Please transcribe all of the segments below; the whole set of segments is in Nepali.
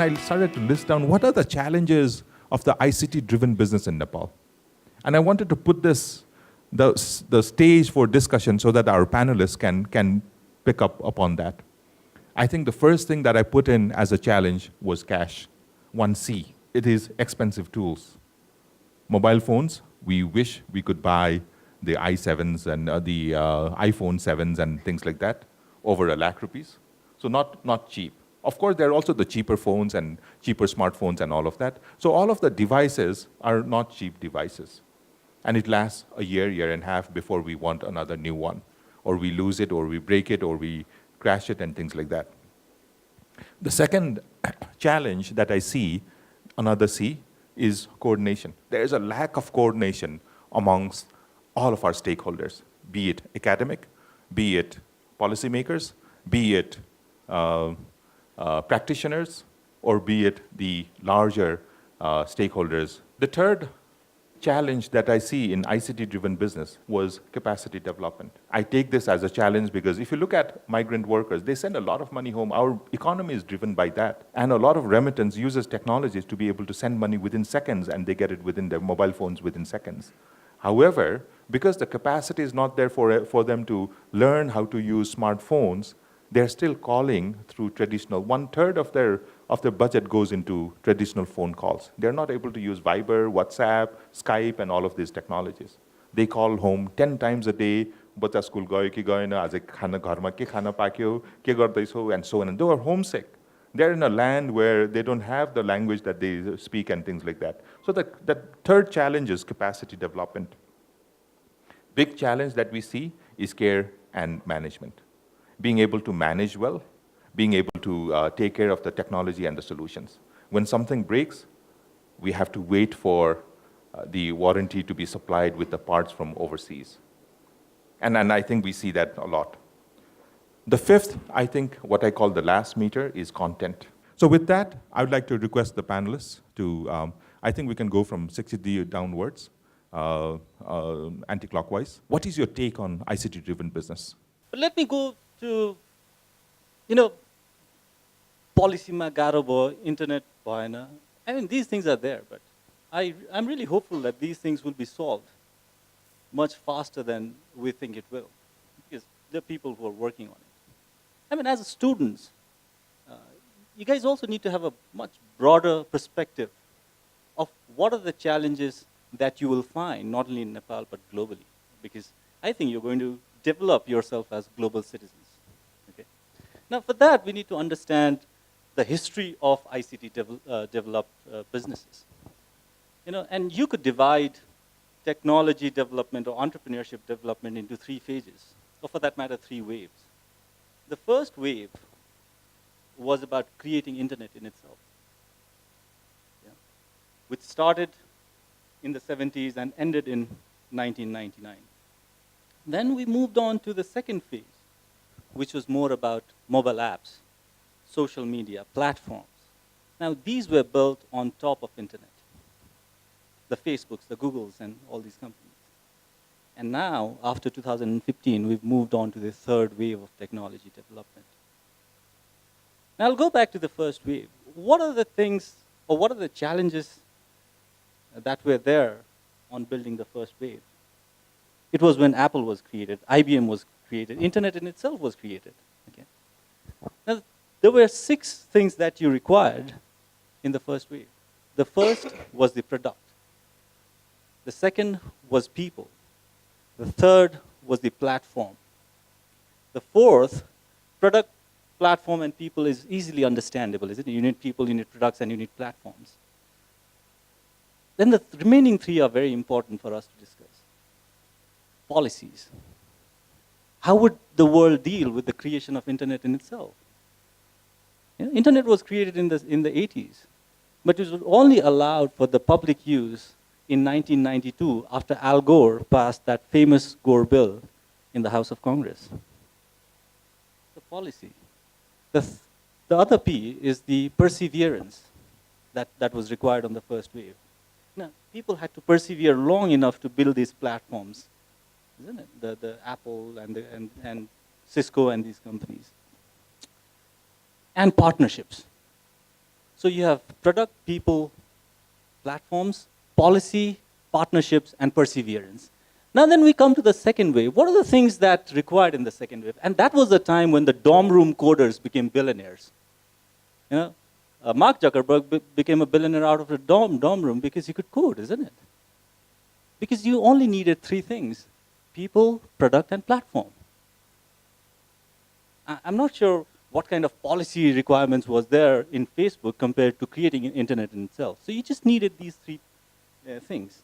I started to list down what are the challenges of the ICT-driven business in Nepal. And I wanted to put this, the stage for discussion so that our panelists can pick up upon that. I think the first thing that I put in as a challenge was cash, 1C. It is expensive tools. Mobile phones, we wish we could buy the i7s and the iPhone 7s and things like that over ₹1,00,000. So not cheap. Of course, there are also the cheaper phones and cheaper smartphones and all of that. So all of the devices are not cheap devices. And it lasts a year and a half before we want another new one. Or we lose it, or we break it, or we crash it, and things like that. The second challenge that I see, another C, is coordination. There is a lack of coordination amongst all of our stakeholders, be it academic, be it policymakers, be it practitioners, or be it the larger stakeholders. The third challenge that I see in ICT-driven business was capacity development. I take this as a challenge because if you look at migrant workers, they send a lot of money home. Our economy is driven by that. And a lot of remittance uses technologies to be able to send money within seconds, and they get it within their mobile phones within seconds. However, because the capacity is not there for them to learn how to use smartphones, they're still calling through traditional. 1/3 of their budget goes into traditional phone calls. They're not able to use Viber, WhatsApp, Skype, and all of these technologies. They call home 10 times a day, "Bata school gayo ki gaena, aaj khana gharma ke khana pakyo, ke gardaichhau," and so on. And they are homesick. They're in a land where they don't have the language that they speak and things like that. So the third challenge is capacity development. Big challenge that we see is care and management. Being able to manage well, being able to take care of the technology and the solutions. When something breaks, we have to wait for the warranty to be supplied with the parts from overseas. And I think we see that a lot. The fifth, I think, what I call the last meter is content. So with that, I would like to request the panelists to, I think we can go from 60D downwards, anti-clockwise. What is your take on ICT-driven business? But let me go to, policyमा गाह्रो भयो, internet भएन. I mean, these things are there, but I'm really hopeful that these things will be solved much faster than we think it will, because there are people who are working on it. I mean, as students, you guys also need to have a much broader perspective of what are the challenges that you will find, not only in Nepal, but globally, because I think you're going to develop yourself as global citizens. Okay? Now, for that, we need to understand the history of ICT developed businesses. And you could divide technology development or entrepreneurship development into 3 phases, or for that matter, 3 waves. The first wave was about creating internet in itself, which started in the 70s and ended in 1999. Then we moved on to the second phase, which was more about mobile apps, social media, platforms. Now, these were built on top of internet. The Facebooks, the Googles, and all these companies. And now, after 2015, we've moved on to the third wave of technology development. Now, I'll go back to the first wave. What are the things, or what are the challenges that were there on building the first wave? It was when Apple was created, IBM was created, internet in itself was created. Okay? Now, there were 6 things that you required in the first wave. The first was the product. The second was people. The third was the platform. The fourth, product, platform, and people is easily understandable, isn't it? You need people, you need products, and you need platforms. Then the remaining 3 are very important for us to discuss. Policies. How would the world deal with the creation of internet in itself? Internet was created in the 80s, but it was only allowed for the public use in 1992 after Al Gore passed that famous Gore bill in the House of Congress. The policy. The other P is the perseverance that was required on the first wave. Now, people had to persevere long enough to build these platforms, isn't it? The Apple and Cisco and these companies. And partnerships. So you have product, people, platforms, policy, partnerships, and perseverance. Now then we come to the second wave. What are the things that required in the second wave? And that was the time when the dorm room coders became billionaires. You know, Mark Zuckerberg became a billionaire out of the dorm room because he could code, isn't it? Because you only needed three things: people, product, and platform. I'm not sure what kind of policy requirements was there in Facebook compared to creating an internet in itself. So you just needed these three things.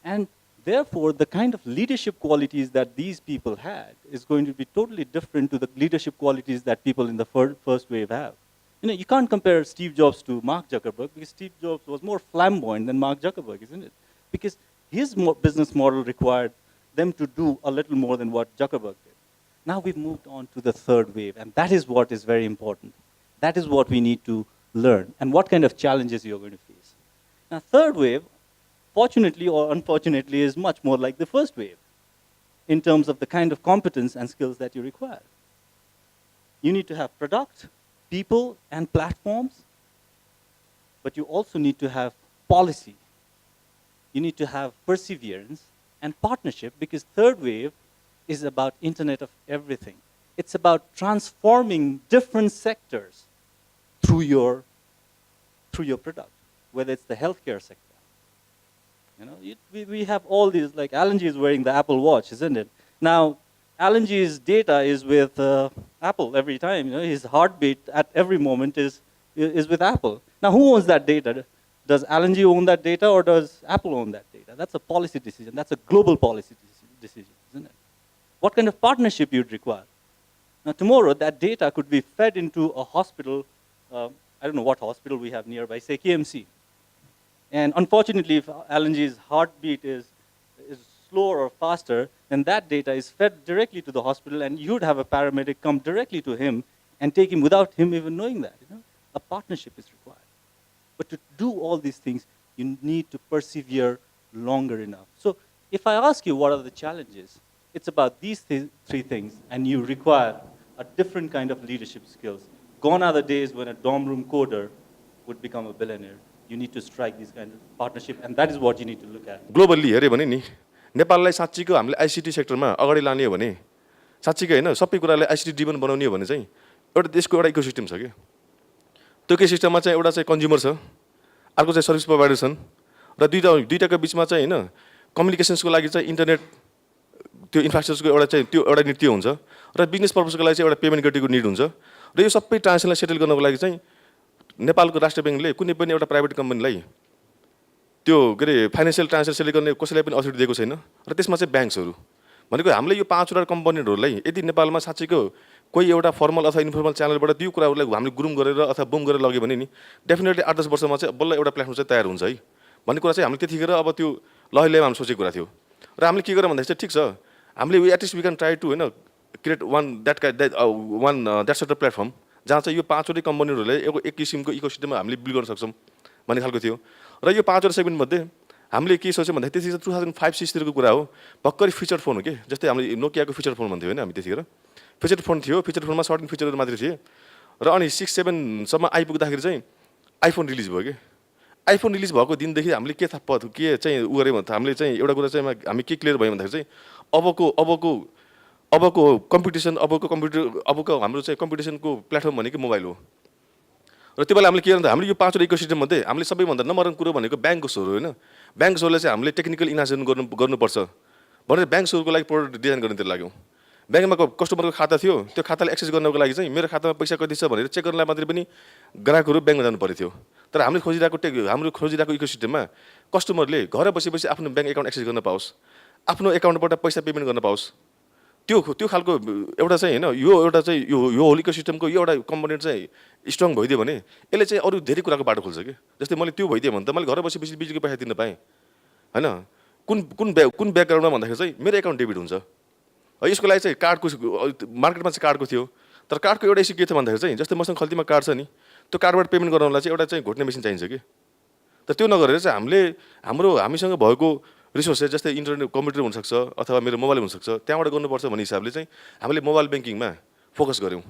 And therefore, the kind of leadership qualities that these people had is going to be totally different to the leadership qualities that people in the first wave have. You know, you can't compare Steve Jobs to Mark Zuckerberg because Steve Jobs was more flamboyant than Mark Zuckerberg, isn't it? Because his business model required them to do a little more than what Zuckerberg did. Now we've moved on to the third wave, and that is what is very important. That is what we need to learn, and what kind of challenges you're going to face. Now, third wave, fortunately or unfortunately, is much more like the first wave in terms of the kind of competence and skills that you require. You need to have product, people, and platforms, but you also need to have policy. You need to have perseverance and partnership, because third wave is about Internet of Everything. It's about transforming different sectors through your product, whether it's the healthcare sector. You know, we have all these, like Alan G is wearing the Apple Watch, isn't it? Now, Alan G's data is with Apple every time. You know, his heartbeat at every moment is with Apple. Now, who owns that data? Does Alan G own that data, or does Apple own that data? That's a policy decision. That's a global policy decision, isn't it? What kind of partnership you'd require? Now, tomorrow, that data could be fed into a hospital. I don't know what hospital we have nearby, say KMC. And unfortunately, if Alan G's heartbeat is slower or faster, then that data is fed directly to the hospital, and you'd have a paramedic come directly to him and take him without him even knowing that. You know? A partnership is required. But to do all these things, you need to persevere longer enough. So if I ask you what are the challenges, it's about these three things, and you require a different kind of leadership skills. Gone are the days when a dorm room coder would become a billionaire. You need to strike these kind of partnership, and that is what you need to look at. Globally हेऱ्यो भने नि नेपाललाई साँच्चीको हामीले आईसीटी सेक्टरमा अगाडि लाने हो भने साँच्चीकै हैन सबै कुरालाई आईसीटी ड्रिभन बनाउने हो भने चाहिँ एउटा देशको एउटा इकोसिस्टम छ के त्यो इकोसिस्टममा चाहिँ एउटा चाहिँ कन्ज्युमर छ अर्को चाहिँ सर्भिस प्रोवाइडर छन् र दुईटाको बीचमा चाहिँ हैन कम्युनिकेसन्सको लागि चाहिँ इन्टरनेट त्यो इन्फ्रास्ट्रक्चरको एउटा चाहिँ त्यो एउटा नीति हुन्छ र बिजनेस पर्पसको लागि चाहिँ एउटा पेमेन्ट गेटवेको निड हुन्छ र यो सबै ट्रान्जेक्सनलाई सेटल गर्नको लागि चाहिँ नेपालको राष्ट्र ब्याङ्कले कुनै पनि एउटा प्राइभेट कम्पनीलाई त्यो के अरे फाइनेन्सियल ट्रान्जेक्सन सेटल गर्ने कसैलाई पनि अथोरिटी दिएको छैन र त्यसमा चाहिँ ब्याङ्क्सहरू भनेको हामीले यो 5वटा कम्पनीहरूलाई यदि नेपालमा साँच्चैको कोही एउटा फर्मल अथवा इन्फर्मल च्यानलबाट त्यो कुराहरूलाई हामीले गुरुङ गरेर अथवा बुम गरेर लग्यो भने नि डेफिनेटली 8-10 वर्षमा चाहिँ बल्ल एउटा प्लेटफर्म चाहिँ तयार हुन्छ है भन्ने कुरा चाहिँ हामीले त्यतिखेर अब त्यो लहैलैमा हामीले सोचेको कुरा थियो र हामीले के गर्यौँ भन्दाखेरि चाहिँ ठिक छ हामीले at least we can try to हैन create that sort of platform जहाँ चाहिँ यो 5वटै कम्पनीहरूले एक किसिमको इकोसिस्टममा हामीले बिल्ड गर्न सक्छौँ भन्ने खालको थियो र यो 5वटा सेगमेन्टमध्ये हामीले के सोच्यौँ भन्दाखेरि त्यतिखेर 2005-06 कुरा हो भर्खरै फिचर फोन हो कि जस्तै हामीले नोकियाको फिचर फोन भन्थ्यो होइन हामी त्यतिखेर फिचर फोन थियो फिचर फोनमा सर्टेन फिचरहरू मात्रै थिए र अनि 6-7 सम्म आइपुग्दाखेरि चाहिँ आइफोन रिलिज भयो कि आइफोन रिलिज भएको दिनदेखि हामीले के थाहा के चाहिँ उ गऱ्यौँ भन्दा हामीले चाहिँ एउटा कुरा चाहिँ हामी के क्लियर भयो भन्दाखेरि चाहिँ अबको कम्पिटिसन अबको हाम्रो चाहिँ कम्पिटिसनको प्लेटफर्म भनेको मोबाइल हो र त्यो बेला हामीले के गर्दा हामीले यो 5वटा इकोसिस्टममध्ये हामीले सबैभन्दा नम्बर 1 कुरो भनेको ब्याङ्कर्सहरू होइन ब्याङ्कर्सहरूले चाहिँ हामीले टेक्निकल इनोभेसन गर्नुपर्छ भनेर ब्याङ्कर्सहरूको लागि प्रोडक्ट डिजाइन गर्नतिर लाग्यौँ ब्याङ्कमा कस्टमरको खाता थियो त्यो खातालाई एक्सेस गर्नको लागि चाहिँ मेरो खातामा पैसा कति छ भनेर चेक गर्नलाई मात्रै पनि ग्राहकहरू ब्याङ्कमा जानु पर्थ्यो तर हामीले खोजिरहेको इकोसिस्टममा कस्टमरले घर बसी आफ्नो ब्याङ्क एकाउन्ट एक्सेस गर्न पाओस् आफ्नो एकाउन्टबाट पैसा पेमेन्ट गर्न पाओस् त्यो खालको एउटा चाहिँ हैन यो एउटा चाहिँ यो होल इकोसिस्टमको यो एउटा कम्पोनेन्ट चाहिँ स्ट्रङ भइदियो भने यसले चाहिँ अरू धेरै कुराको बाटो खोल्छ कि जस्तै मैले त्यो भइदियो भने त मैले घर बसी बिजुलीको पैसा तिर्न पाएँ हैन कुन ब्याकग्राउन्डमा भन्दाखेरि चाहिँ मेरो एकाउन्ट डेबिट हुन्छ यसको लागि चाहिँ कार्डको मार्केटमा चाहिँ कार्डको थियो तर कार्डको एउटा इस्यु के थियो भन्दाखेरि चाहिँ जस्तै मसँग खल्तीमा कार्ड छ नि त्यो कार्डबाट पेमेन्ट गर्नलाई चाहिँ एउटा चाहिँ घोट्ने मेसिन चाहिन्छ कि तर त्यो नगरेर चाहिँ हामीसँग भएको रिसोर्सेस जस्तै इन्टरनेट कम्प्युटर हुनसक्छ अथवा मेरो मोबाइल हुनसक्छ त्यहाँबाट गर्नुपर्छ भन्ने हिसाबले चाहिँ हामीले मोबाइल ब्याङ्किङमा फोकस गऱ्यौँ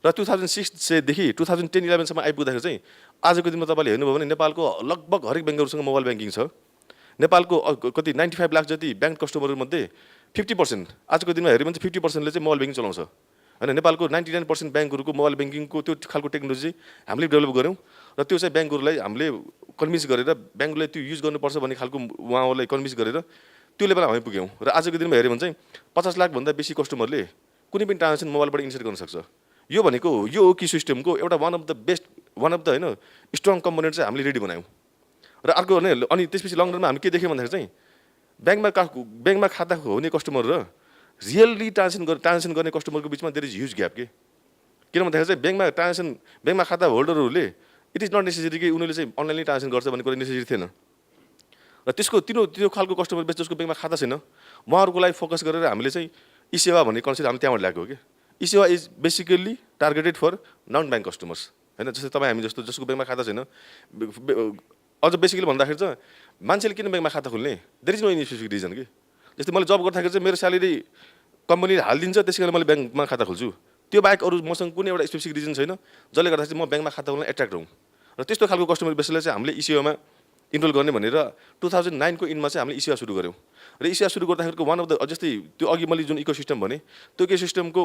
र 2006 देखि 2010-11 सम्म आइपुग्दाखेरि चाहिँ आजको दिनमा तपाईँले हेर्नुभयो भने नेपालको लगभग हरेक ब्याङ्कहरूसँग मोबाइल ब्याङ्किङ छ। नेपालको कति 95 लाख जति ब्याङ्क कस्टमरहरूमध्ये 50% आजको दिनमा हेऱ्यो भने चाहिँ 50%ले चाहिँ मोबाइल ब्याङ्किङ चलाउँछ होइन। नेपालको 99% ब्याङ्कहरूको मोबाइल ब्याङ्किङको त्यो खालको टेक्नोलोजी हामीले डेभलप गऱ्यौँ र त्यो चाहिँ ब्याङ्कहरूलाई हामीले कन्भिन्स गरेर ब्याङ्कले त्यो युज गर्नुपर्छ भन्ने खालको उहाँहरूलाई कन्भिन्स गरेर त्यो लेभलमा हामी पुग्यौँ। र आजको दिनमा हेऱ्यो भने चाहिँ 50 लाखभन्दा बेसी कस्टमरले कुनै पनि ट्रान्जेक्सन मोबाइलबाट इनिसिएट गर्न सक्छ। यो भनेको यो ओकी सिस्टमको एउटा वान अफ द होइन स्ट्रङ कम्पोनेन्ट चाहिँ हामीले रेडी बनायौँ। र अर्को भने अनि त्यसपछि लङ रनमा हामी के देख्यौँ भन्दाखेरि चाहिँ ब्याङ्कमा खाता हुने कस्टमर र रियल्ली ट्रान्जेक्सन गर्ने कस्टमरको बिचमा देयर इज ह्युज ग्याप के। किन भन्दाखेरि चाहिँ ब्याङ्कमा खाता होल्डरहरूले इट इज नट नेसेसरी कि उनीहरूले चाहिँ अनलाइनली ट्रान्जेक्सन गर्छ भन्ने कुरा नेसेसरी थिएन। र त्यो खालको कस्टमर बेस जसको ब्याङ्कमा खाता छैन उहाँहरूको लागि फोकस गरेर हामीले चाहिँ ई सेवा भन्ने कन्सेप्ट हामीले त्यहाँबाट ल्याएको हो कि। ई सेवा is basically targeted for non bank customers होइन। जस्तै तपाईँ हामी जस्तो जसको ब्याङ्कमा खाता छैन, अझ बेसिकली भन्दाखेरि चाहिँ मान्छेले किन ब्याङ्कमा खाता खोल्ने, there is no any specific reason कि। जस्तै मैले जब गर्दाखेरि चाहिँ मेरो स्यालेरी कम्पनीले हालिदिन्छ त्यसै कारण मैले ब्याङ्कमा खाता खोल्छु। त्यो बाहेक अरू मसँग कुनै एउटा स्पेसिफिक रिजन छैन जसले गर्दा चाहिँ म ब्याङ्कमा खाता खोल्न एट्र्याक्ट हौँ। र त्यस्तो खालको कस्टमर बेसलाई चाहिँ हामीले ई सेवामा इनरोल गर्ने भनेर 2009 को इनमा चाहिँ हामीले ई सेवा सुरु गऱ्यौँ। र ई सेवा सुरु गर्दाखेरिको वान अफ द जस्तै त्यो अघि मैले जुन इकोसिस्टम भने त्यो इकोसिस्टमको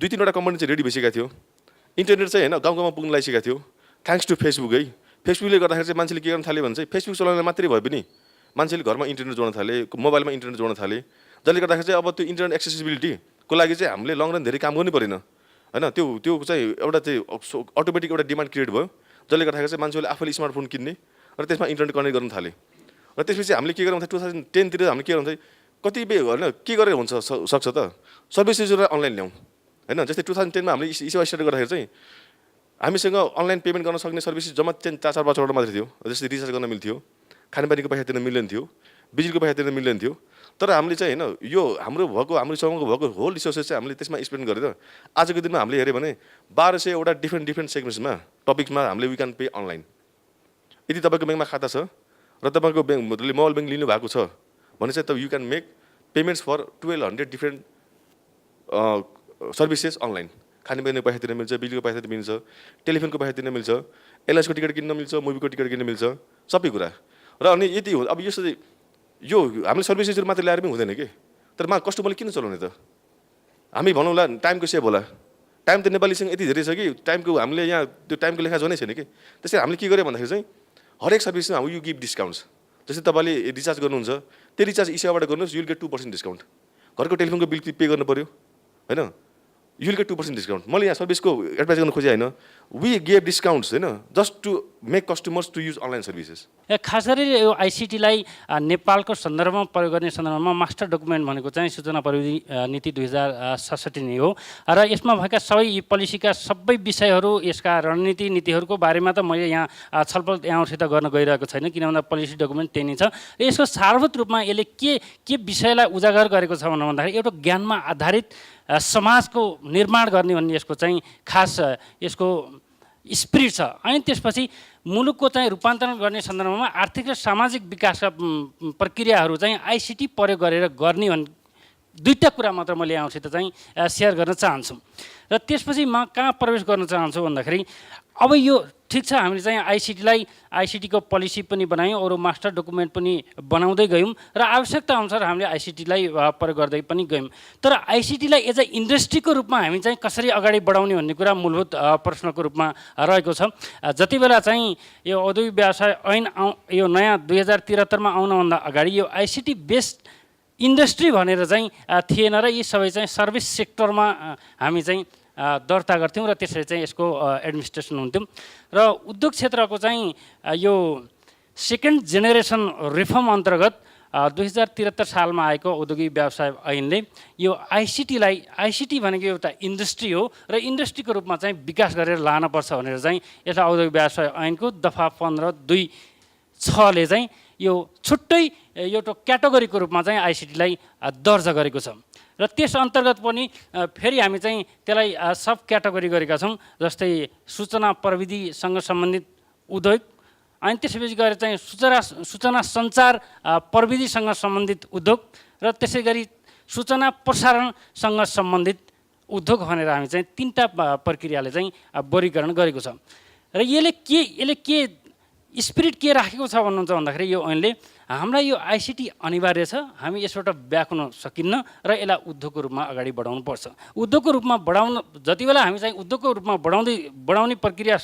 2-3वटा कम्पोनेन्ट चाहिँ रेडी भइसकेको थियो। इन्टरनेट चाहिँ होइन गाउँ गाउँमा पुग्न लागिसकेको थियो थ्याङ्क्स टु फेसबुक है। फेसबुकले गर्दाखेरि चाहिँ मान्छेले के गर्न थाल्यो भने चाहिँ फेसबुक चलाउन मात्रै भए पनि मान्छेले घरमा इन्टरनेट जोड्न थाले, मोबाइलमा इन्टरनेट जोड्न थाले, जसले गर्दाखेरि चाहिँ अब त्यो इन्टरनेट एक्सेसिबिलिटीको लागि चाहिँ हामीले लङ रन धेरै काम गर्नै परेन होइन। त्यो चाहिँ एउटा चाहिँ अटोमेटिक एउटा डिमान्ड क्रिएट भयो जसले गर्दाखेरि चाहिँ मान्छेले आफूले स्मार्टफोन किन्ने र त्यसमा इन्टरनेट कनेक्ट गर्न थाले। र त्यसपछि हामीले के गर्यौँ भन्दा 2010 तिर हामीले के गर्यौँ चाहिँ कतिपय होइन के गरेर हुन्छ सक्छ त सर्भिसेसहरू अनलाइन ल्याउँ होइन। जस्तै 2010 मा हामीले ई सेवा स्टार्ट गर्दाखेरि चाहिँ हामीसँग अनलाइन पेमेन्ट गर्न सक्ने सर्भिसेस जम्मा 4-5वटा मात्रै थियो। जस्तै रिचार्ज गर्न मिल्थ्यो, खानेपानीको पैसा तिर्न मिल्दैन थियो, बिजुलीको पैसा तिर्न मिल्दैन थियो। तर हामीले चाहिँ होइन यो हामीसँग भएको होल रिसोर्सेस चाहिँ हामीले त्यसमा स्पेन्ड गरेर आजको दिनमा हामीले हेऱ्यो भने 1200वटा डिफ्रेन्ट सेगमेन्ट्समा टपिक्समा हामीले वी क्यान पे अनलाइन। यदि तपाईँको ब्याङ्कमा खाता छ र तपाईँको ब्याङ्कले मोबाइल ब्याङ्क लिनु भएको छ भने चाहिँ you can make payments for 1200 different services online. खानेपानीको पैसा तिर्न मिल्छ, बिजुलीको पैसा तिर्न मिल्छ, टेलिफोनको पैसा तिर्न मिल्छ, एलआइसीको टिकट किन्न मिल्छ, मुभीको टिकट किन्न मिल्छ, सबै कुरा। र अनि यति हो अब यो हामीले सर्भिसेसहरू मात्रै ल्याएर पनि हुँदैन कि। तर कस्टमरले किन चलाउने त? हामी भनौँला टाइमको सेभ होला। टाइम त नेपालीसँग यति धेरै छ कि टाइमको हामीले यहाँ त्यो टाइमको लेखा जोनै छैन कि। त्यसै हामीले के गर्यो भन्दाखेरि चाहिँ हरेक सर्भिसमा हामी यु गिभ डिस्काउन्ट्स। जस्तै तपाईँले रिचार्ज गर्नुहुन्छ त्यो रिचार्ज ई सेवाबाट गर्नुहोस् युल गेट 2% डिस्काउन्ट। घरको टेलिफोनको बिल पे गर्नु पऱ्यो होइन, युल गेट 2% डिस्काउन्ट। मैले यहाँ सर्भिसको एडभाइस गर्न खोजेँ होइन, वी गेभ डिस्काउन्ट्स होइन just to make customers to use online services. खास गरी यो आइसिटीलाई नेपालको सन्दर्भमा प्रयोग गर्ने सन्दर्भमा मास्टर डकुमेन्ट भनेको चाहिँ सूचना प्रविधि नीति 2067 नै हो। र यसमा भएका सबै यी पोलिसीका सबै विषयहरू यसका रणनीति नीतिहरूको बारेमा त मैले यहाँ छलफल यहाँसित गर्न गइरहेको छैन, किन भन्दा पोलिसी डकुमेन्ट त्यही नै छ। र यसको सारभूत रूपमा यसले के विषयलाई उजागर गरेको छ भन्दाखेरि एउटा ज्ञानमा आधारित समाजको निर्माण गर्ने भन्ने यसको चाहिँ खास यसको स्पिरिट छ। अनि त्यसपछि मुलुकको चाहिँ रूपान्तरण गर्ने सन्दर्भमा आर्थिक र सामाजिक विकासका प्रक्रियाहरू चाहिँ आइसिटी प्रयोग गरेर गर्ने भन्ने दुईवटा कुरा मात्र मैले यहाँसित चाहिँ सेयर गर्न चाहन्छु। र त्यसपछि म कहाँ प्रवेश गर्न चाहन्छु भन्दाखेरि अब यो ठिक छ हामीले चाहिँ आइसिटीको पोलिसी पनि बनायौँ, अरू मास्टर डकुमेन्ट पनि बनाउँदै गयौँ र आवश्यकता अनुसार हामीले आइसिटीलाई प्रयोग गर्दै पनि गयौँ। तर आइसिटीलाई एज अ इन्डस्ट्रीको रूपमा हामी चाहिँ कसरी अगाडि बढाउने भन्ने कुरा मूलभूत प्रश्नको रूपमा रहेको छ। जति बेला चाहिँ यो औद्योगिक व्यवसाय ऐन यो नयाँ 2073 मा आउनभन्दा अगाडि यो आइसिटी बेस्ड इन्डस्ट्री भनेर चाहिँ थिएन र यी सबै चाहिँ सर्भिस सेक्टरमा हामी चाहिँ दर्ता गर्थ्यौँ र त्यसरी चाहिँ यसको एडमिनिस्ट्रेसन हुन्थ्यौँ। र उद्योग क्षेत्रको चाहिँ यो सेकेन्ड जेनेरेसन रिफर्म अन्तर्गत 2073 सालमा आएको औद्योगिक व्यवसाय ऐनले यो आइसिटी भनेको एउटा इन्डस्ट्री हो र इन्डस्ट्रीको रूपमा चाहिँ विकास गरेर लानुपर्छ भनेर चाहिँ यसलाई औद्योगिक व्यवसाय ऐनको दफा 15(2)(6) ले चाहिँ यो छुट्टै एउटा क्याटेगोरीको रूपमा चाहिँ आइसिटीलाई दर्जा गरेको छ। र त्यस अन्तर्गत पनि फेरि हामी चाहिँ त्यसलाई सब क्याटेगोरी गरेका छौँ। जस्तै सूचना प्रविधिसँग सम्बन्धित उद्योग, अनि त्यसपछि गएर चाहिँ सूचना सञ्चार प्रविधिसँग सम्बन्धित उद्योग र त्यसै गरी सूचना प्रसारणसँग सम्बन्धित उद्योग भनेर हामी चाहिँ 3टा प्रक्रियाले चाहिँ वर्गीकरण गरेको छ। र यसले के स्पिरिट के राखेको छ भन्नुहुन्छ भन्दाखेरि यो ऐनले हामीलाई यो आइसिटी अनिवार्य छ, हामी यसबाट ब्याक हुन सकिन्न र यसलाई उद्योगको रूपमा अगाडि बढाउनुपर्छ। उद्योगको रूपमा बढाउन जति बेला हामी चाहिँ उद्योगको रूपमा बढाउने प्रक्रिया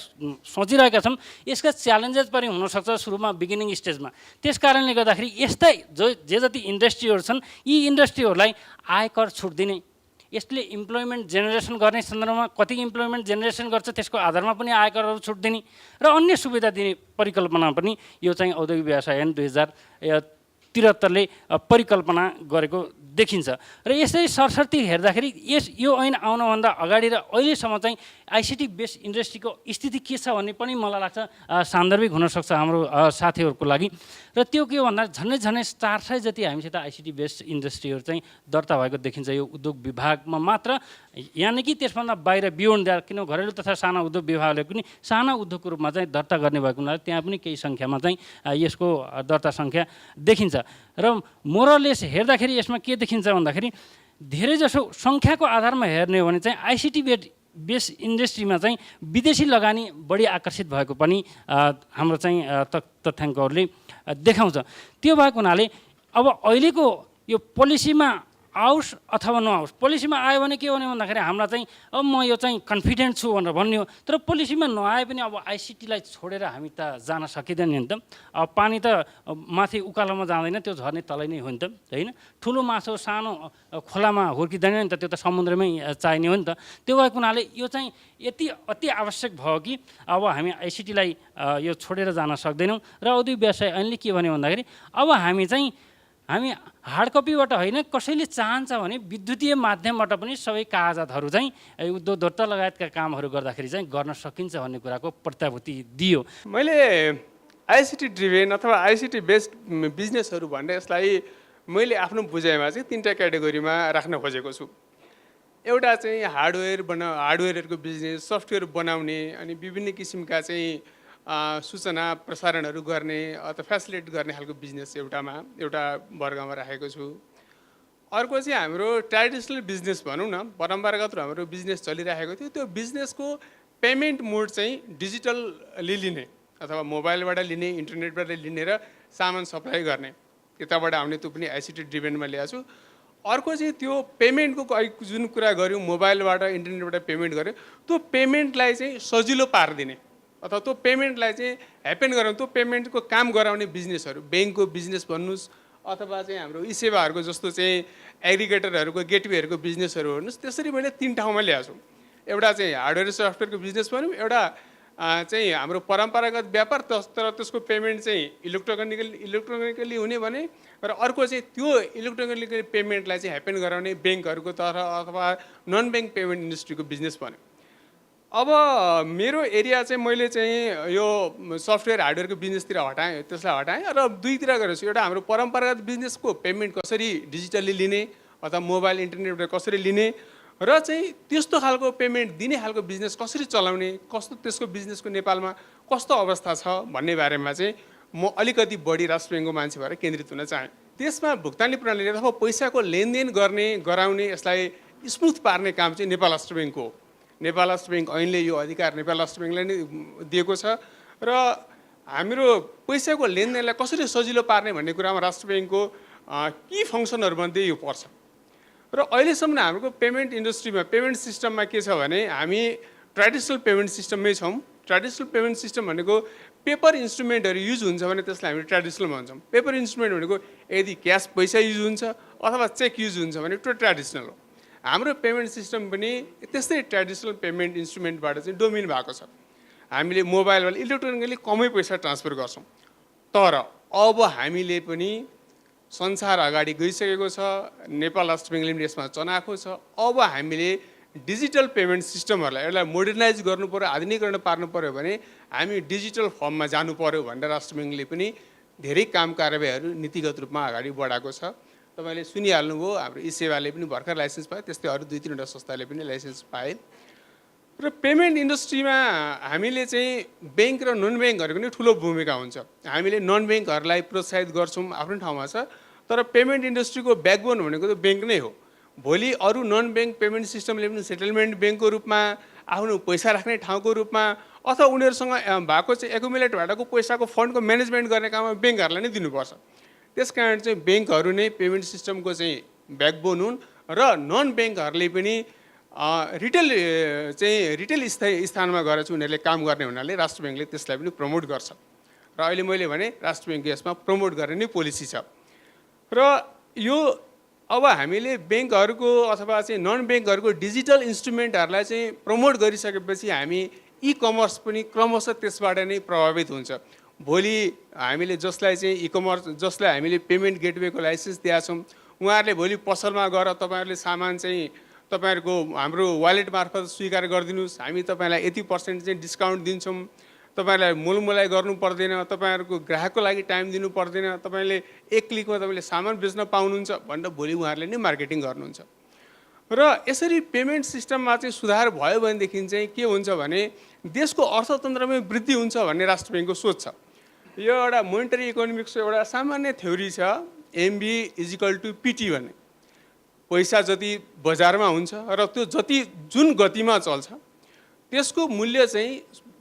सोचिरहेका छौँ, यसका च्यालेन्जेस पनि हुनसक्छ सुरुमा बिगिनिङ स्टेजमा। त्यस कारणले गर्दाखेरि यस्तै जे जति इन्डस्ट्रीहरू छन् यी इन्डस्ट्रीहरूलाई आयकर छुट दिने, यसले इम्प्लोइमेन्ट जेनेरेसन गर्ने सन्दर्भमा कति इम्प्लोइमेन्ट जेनेरेसन गर्छ त्यसको आधारमा पनि आयकरहरू छुट दिने र अन्य सुविधा दिने परिकल्पना पनि यो चाहिँ औद्योगिक व्यवसाय ऐन 2073ले परिकल्पना गरेको देखिन्छ। र यसरी सरसर्ती हेर्दाखेरि यो ऐन आउनभन्दा अगाडि र अहिलेसम्म चाहिँ आइसिटी बेस्ड इन्डस्ट्रीको स्थिति के छ भन्ने पनि मलाई लाग्छ सान्दर्भिक हुनसक्छ हाम्रो साथीहरूको लागि। र त्यो के हो भन्दा झन्डै 400 जति हामीसित आइसिटी बेस्ड इन्डस्ट्रीहरू चाहिँ दर्ता भएको देखिन्छ यो उद्योग विभागमा मात्र, यानि कि त्यसभन्दा बाहिर बियोन्ड द्याट, किन घरेलु तथा साना उद्योग विभागले पनि साना उद्योगको रूपमा चाहिँ दर्ता गर्ने भएको हुनाले त्यहाँ पनि केही सङ्ख्यामा चाहिँ यसको दर्ता सङ्ख्या देखिन्छ। र मोरलेस हेर्दाखेरि यसमा के देखिन्छ भन्दाखेरि धेरैजसो सङ्ख्याको आधारमा हेर्ने हो भने चाहिँ आइसिटी बेस इन्डस्ट्रीमा चाहिँ विदेशी लगानी बढी आकर्षित भएको पनि हाम्रो चाहिँ तथ्याङ्कहरूले देखाउँछ। त्यो भएको हुनाले अब अहिलेको यो पोलिसीमा आओस् अथवा नआओस्, पोलिसीमा आयो भने के हो भन्दाखेरि हामीलाई चाहिँ अब म यो चाहिँ कन्फिडेन्ट छु भनेर भन्ने हो, तर पोलिसीमा नआए पनि अब आइसिटीलाई छोडेर हामी त जान सकिँदैन नि त। अब पानी त माथि उकालोमा जाँदैन, त्यो झर्ने तलै नै हो नि त, होइन? ठुलो माछो सानो खोलामा हुर्किँदैन नि त, त्यो त समुद्रमै चाहिने हो नि त। त्यो भएको हुनाले यो चाहिँ अति आवश्यक भयो कि अब हामी आइसिटीलाई यो छोडेर जान सक्दैनौँ। र औद्योगिक व्यवसाय ऐनले के भन्यो भन्दाखेरि अब हामी हार्ड कपीबाट होइन, कसैले चाहन्छ भने विद्युतीय माध्यमबाट पनि सबै कागजातहरू चाहिँ उद्योग दर्ता लगायतका कामहरू गर्दाखेरि चाहिँ गर्न सकिन्छ भन्ने कुराको प्रत्याभूति दियो। मैले आइसिटी ड्रिभेन अथवा आइसिटी बेस्ड बिजनेसहरू भन्ने यसलाई मैले आफ्नो बुझाइमा चाहिँ 3टा क्याटेगोरीमा राख्न खोजेको छु। एउटा चाहिँ हार्डवेयरहरूको बिजनेस, सफ्टवेयर बनाउने अनि विभिन्न किसिमका चाहिँ सूचना प्रसारणहरू गर्ने अथवा फेसिलिटेट गर्ने खालको बिजनेस एउटा वर्गमा राखेको छु। अर्को चाहिँ हाम्रो ट्रेडिसनल बिजनेस भनौँ न, परम्परागत हाम्रो बिजनेस चलिरहेको थियो, त्यो बिजनेसको पेमेन्ट मोड चाहिँ डिजिटल्ली लिने अथवा मोबाइलबाट लिने, इन्टरनेटबाट लिने र सामान सप्लाई गर्ने, यताबाट आउने, त्यो पनि आइसिटी ड्रिभेनमा ल्याएको छु। अर्को चाहिँ त्यो पेमेन्टको जुन कुरा गऱ्यौँ, मोबाइलबाट इन्टरनेटबाट पेमेन्ट गऱ्यो, त्यो पेमेन्टलाई चाहिँ सजिलो पारिदिने अथवा त्यो पेमेन्टलाई चाहिँ ह्यापेन गराउने, त्यो पेमेन्टको काम गराउने बिजनेसहरू, ब्याङ्कको बिजनेस भन्नुहोस् अथवा चाहिँ हाम्रो ई सेवाहरूको जस्तो चाहिँ एग्रिगेटरहरूको गेटवेहरूको बिजनेसहरू भन्नुहोस्। त्यसरी मैले 3 ठाउँमा ल्याएको छु। एउटा चाहिँ हार्डवेयर सफ्टवेयरको बिजनेस भनौँ, एउटा चाहिँ हाम्रो परम्परागत व्यापार तर त्यसको पेमेन्ट चाहिँ इलेक्ट्रोनिकली हुने भने, र अर्को चाहिँ त्यो इलेक्ट्रोनिकली पेमेन्टलाई चाहिँ ह्यापेन गराउने ब्याङ्कहरूको तर्फ अथवा नन ब्याङ्क पेमेन्ट इन्डस्ट्रीको बिजनेस भन्यो। अब मेरो एरिया चाहिँ मैले चाहिँ यो सफ्टवेयर हार्डवेयरको बिजनेसतिर त्यसलाई हटाएँ र दुईतिर गरेको छु। एउटा हाम्रो परम्परागत बिजनेसको पेमेन्ट कसरी डिजिटल्ली लिने अथवा मोबाइल इन्टरनेटबाट कसरी लिने र चाहिँ त्यस्तो खालको पेमेन्ट दिने खालको बिजनेस कसरी चलाउने, कस्तो त्यसको बिजनेसको नेपालमा कस्तो अवस्था छ भन्ने बारेमा चाहिँ म अलिकति बढी राष्ट्र ब्याङ्कको मान्छे भएर केन्द्रित हुन चाहेँ। त्यसमा भुक्तानी प्रणाली अथवा पैसाको लेनदेन गराउने यसलाई स्मुथ पार्ने काम चाहिँ नेपाल राष्ट्र ब्याङ्कको हो। नेपाल राष्ट्र ब्याङ्क ऐनले यो अधिकार नेपाल राष्ट्र ब्याङ्कलाई नै दिएको छ र हाम्रो पैसाको लेनदेनलाई कसरी सजिलो पार्ने भन्ने कुरामा राष्ट्र ब्याङ्कको की फङ्सनहरूमध्ये यो पर्छ। र अहिलेसम्म हाम्रो पेमेन्ट इन्डस्ट्रीमा पेमेन्ट सिस्टममा के छ भने हामी ट्रेडिसनल पेमेन्ट सिस्टममै छौँ। ट्रेडिसनल पेमेन्ट सिस्टम भनेको पेपर इन्स्ट्रुमेन्टहरू युज हुन्छ भने त्यसलाई हामी ट्रेडिसनल भन्छौँ। पेपर इन्स्ट्रुमेन्ट भनेको यदि क्यास पैसा युज हुन्छ अथवा चेक युज हुन्छ भने त्यो ट्रेडिसनल हो। हाम्रो पेमेन्ट सिस्टम पनि त्यस्तै ट्रेडिसनल पेमेन्ट इन्स्ट्रुमेन्टबाट चाहिँ डोमिन भएको छ। हामीले मोबाइलबाट इलेक्ट्रोनिकली कमै पैसा ट्रान्सफर गर्छौँ, तर अब हामीले पनि संसार अगाडि गइसकेको छ, नेपाल राष्ट्र ब्याङ्कले पनि यसमा चनाखो छ। अब हामीले डिजिटल पेमेन्ट सिस्टमहरूलाई यसलाई मोडर्नाइज गर्नु पर्यो, आधुनिकीकरण पार्नु पर्यो भने हामी डिजिटल फर्ममा जानु पर्यो भनेर राष्ट्र ब्याङ्कले पनि धेरै काम कारबाहीहरू नीतिगत रूपमा अगाडि बढाएको छ। तपाईँले सुनिहाल्नुभयो, हाम्रो ई सेवाले पनि भर्खर लाइसेन्स पायो, त्यस्तै अरू 2-3वटा संस्थाले पनि लाइसेन्स पाए। र पेमेन्ट इन्डस्ट्रीमा हामीले चाहिँ ब्याङ्क र नन ब्याङ्कहरूको नै ठुलो भूमिका हुन्छ। हामीले नन ब्याङ्कहरूलाई प्रोत्साहित गर्छौँ, आफ्नो ठाउँमा छ, तर पेमेन्ट इन्डस्ट्रीको ब्याकबोन भनेको त ब्याङ्क नै हो। भोलि अरू नन ब्याङ्क पेमेन्ट सिस्टमले पनि सेटलमेन्ट ब्याङ्कको रूपमा, आफ्नो पैसा राख्ने ठाउँको रूपमा अथवा उनीहरूसँग भएको चाहिँ एकुमुलेट भएको पैसाको फन्डको म्यानेजमेन्ट गर्ने काममा ब्याङ्कहरूलाई नै दिनुपर्छ। त्यस कारण चाहिँ ब्याङ्कहरू नै पेमेन्ट सिस्टमको चाहिँ ब्याकबोन हुन् र नन ब्याङ्कहरूले पनि रिटेल स्थानमा गएर चाहिँ उनीहरूले काम गर्ने हुनाले राष्ट्र ब्याङ्कले त्यसलाई पनि प्रमोट गर्छ र अहिले मैले भने राष्ट्र ब्याङ्कको यसमा प्रमोट गर्ने नै पोलिसी छ। र यो अब हामीले ब्याङ्कहरूको अथवा चाहिँ नन ब्याङ्कहरूको डिजिटल इन्स्ट्रुमेन्टहरूलाई चाहिँ प्रमोट गरिसकेपछि हामी इ कमर्स पनि क्रमशः त्यसबाट नै प्रभावित हुन्छ। भोलि हामीले जसलाई चाहिँ इ कमर्स जसलाई हामीले पेमेन्ट गेटवेको लाइसेन्स दिएका छौँ उहाँहरूले भोलि पसलमा गएर तपाईँहरूले सामान चाहिँ तपाईँहरूको हाम्रो वालेट मार्फत स्वीकार गरिदिनुहोस्, हामी तपाईँलाई यति % चाहिँ डिस्काउन्ट दिन्छौँ, तपाईँलाई मोलमोलाई गर्नु पर्दैन, तपाईँहरूको ग्राहकको लागि टाइम दिनु पर्दैन, तपाईँले एक क्लिकमा तपाईँले सामान बेच्न पाउनुहुन्छ भनेर भोलि उहाँहरूले नै मार्केटिङ गर्नुहुन्छ। र यसरी पेमेन्ट सिस्टममा चाहिँ सुधार भयो भनेदेखि चाहिँ के हुन्छ भने देशको अर्थतन्त्रमै वृद्धि हुन्छ भन्ने राष्ट्र ब्याङ्कको सोच छ। यो एउटा मोनिटरी इकोनोमिक्सको एउटा सामान्य थ्योरी छ, MB = PT भन्ने। पैसा जति बजारमा हुन्छ र त्यो जति जुन गतिमा चल्छ त्यसको मूल्य चाहिँ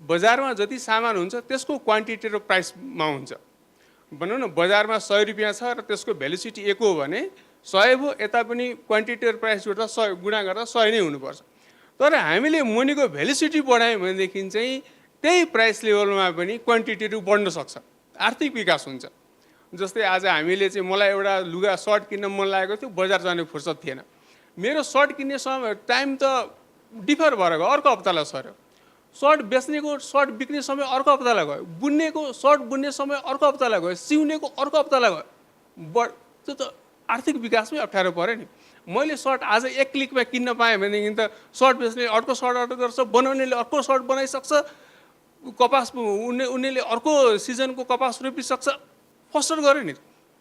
बजारमा जति सामान हुन्छ त्यसको क्वान्टिटी र प्राइसमा हुन्छ। भनौँ न बजारमा 100 रुपियाँ छ र त्यसको भ्यालुसिटी 1 हो भने 100 भयो, यता पनि क्वान्टिटी र प्राइस जोड्दा 100 गुणा गर्दा 100 नै हुनुपर्छ। तर हामीले मुनिको भ्यालुसिटी बढायौँ भनेदेखि चाहिँ त्यही प्राइस लेभलमा पनि क्वान्टिटीहरू बढ्न सक्छ, आर्थिक विकास हुन्छ। जस्तै आज हामीले चाहिँ मलाई एउटा लुगा सर्ट किन्न मन लागेको थियो, बजार जाने फुर्सद थिएन, मेरो सर्ट किन्ने समय टाइम त डिफर भएर गयो, अर्को हप्तालाई सर्यो। सर्ट बेच्नेको सर्ट बिक्ने समय अर्को हप्तालाई गयो, बुन्नेको सर्ट बुन्ने समय अर्को हप्तालाई गयो, सिउनेको अर्को हप्तालाई गयो। त्यो त आर्थिक विकासमै अप्ठ्यारो पऱ्यो नि। मैले सर्ट आज एक क्लिकमा किन्न पाएँ भनेदेखि त सर्ट बेच्ने अर्को सर्ट अर्डर गर्छ, बनाउनेले अर्को सर्ट बनाइसक्छ, कपास उनीले अर्को सिजनको कपास रोपिसक्छ, फस्टर गऱ्यो नि।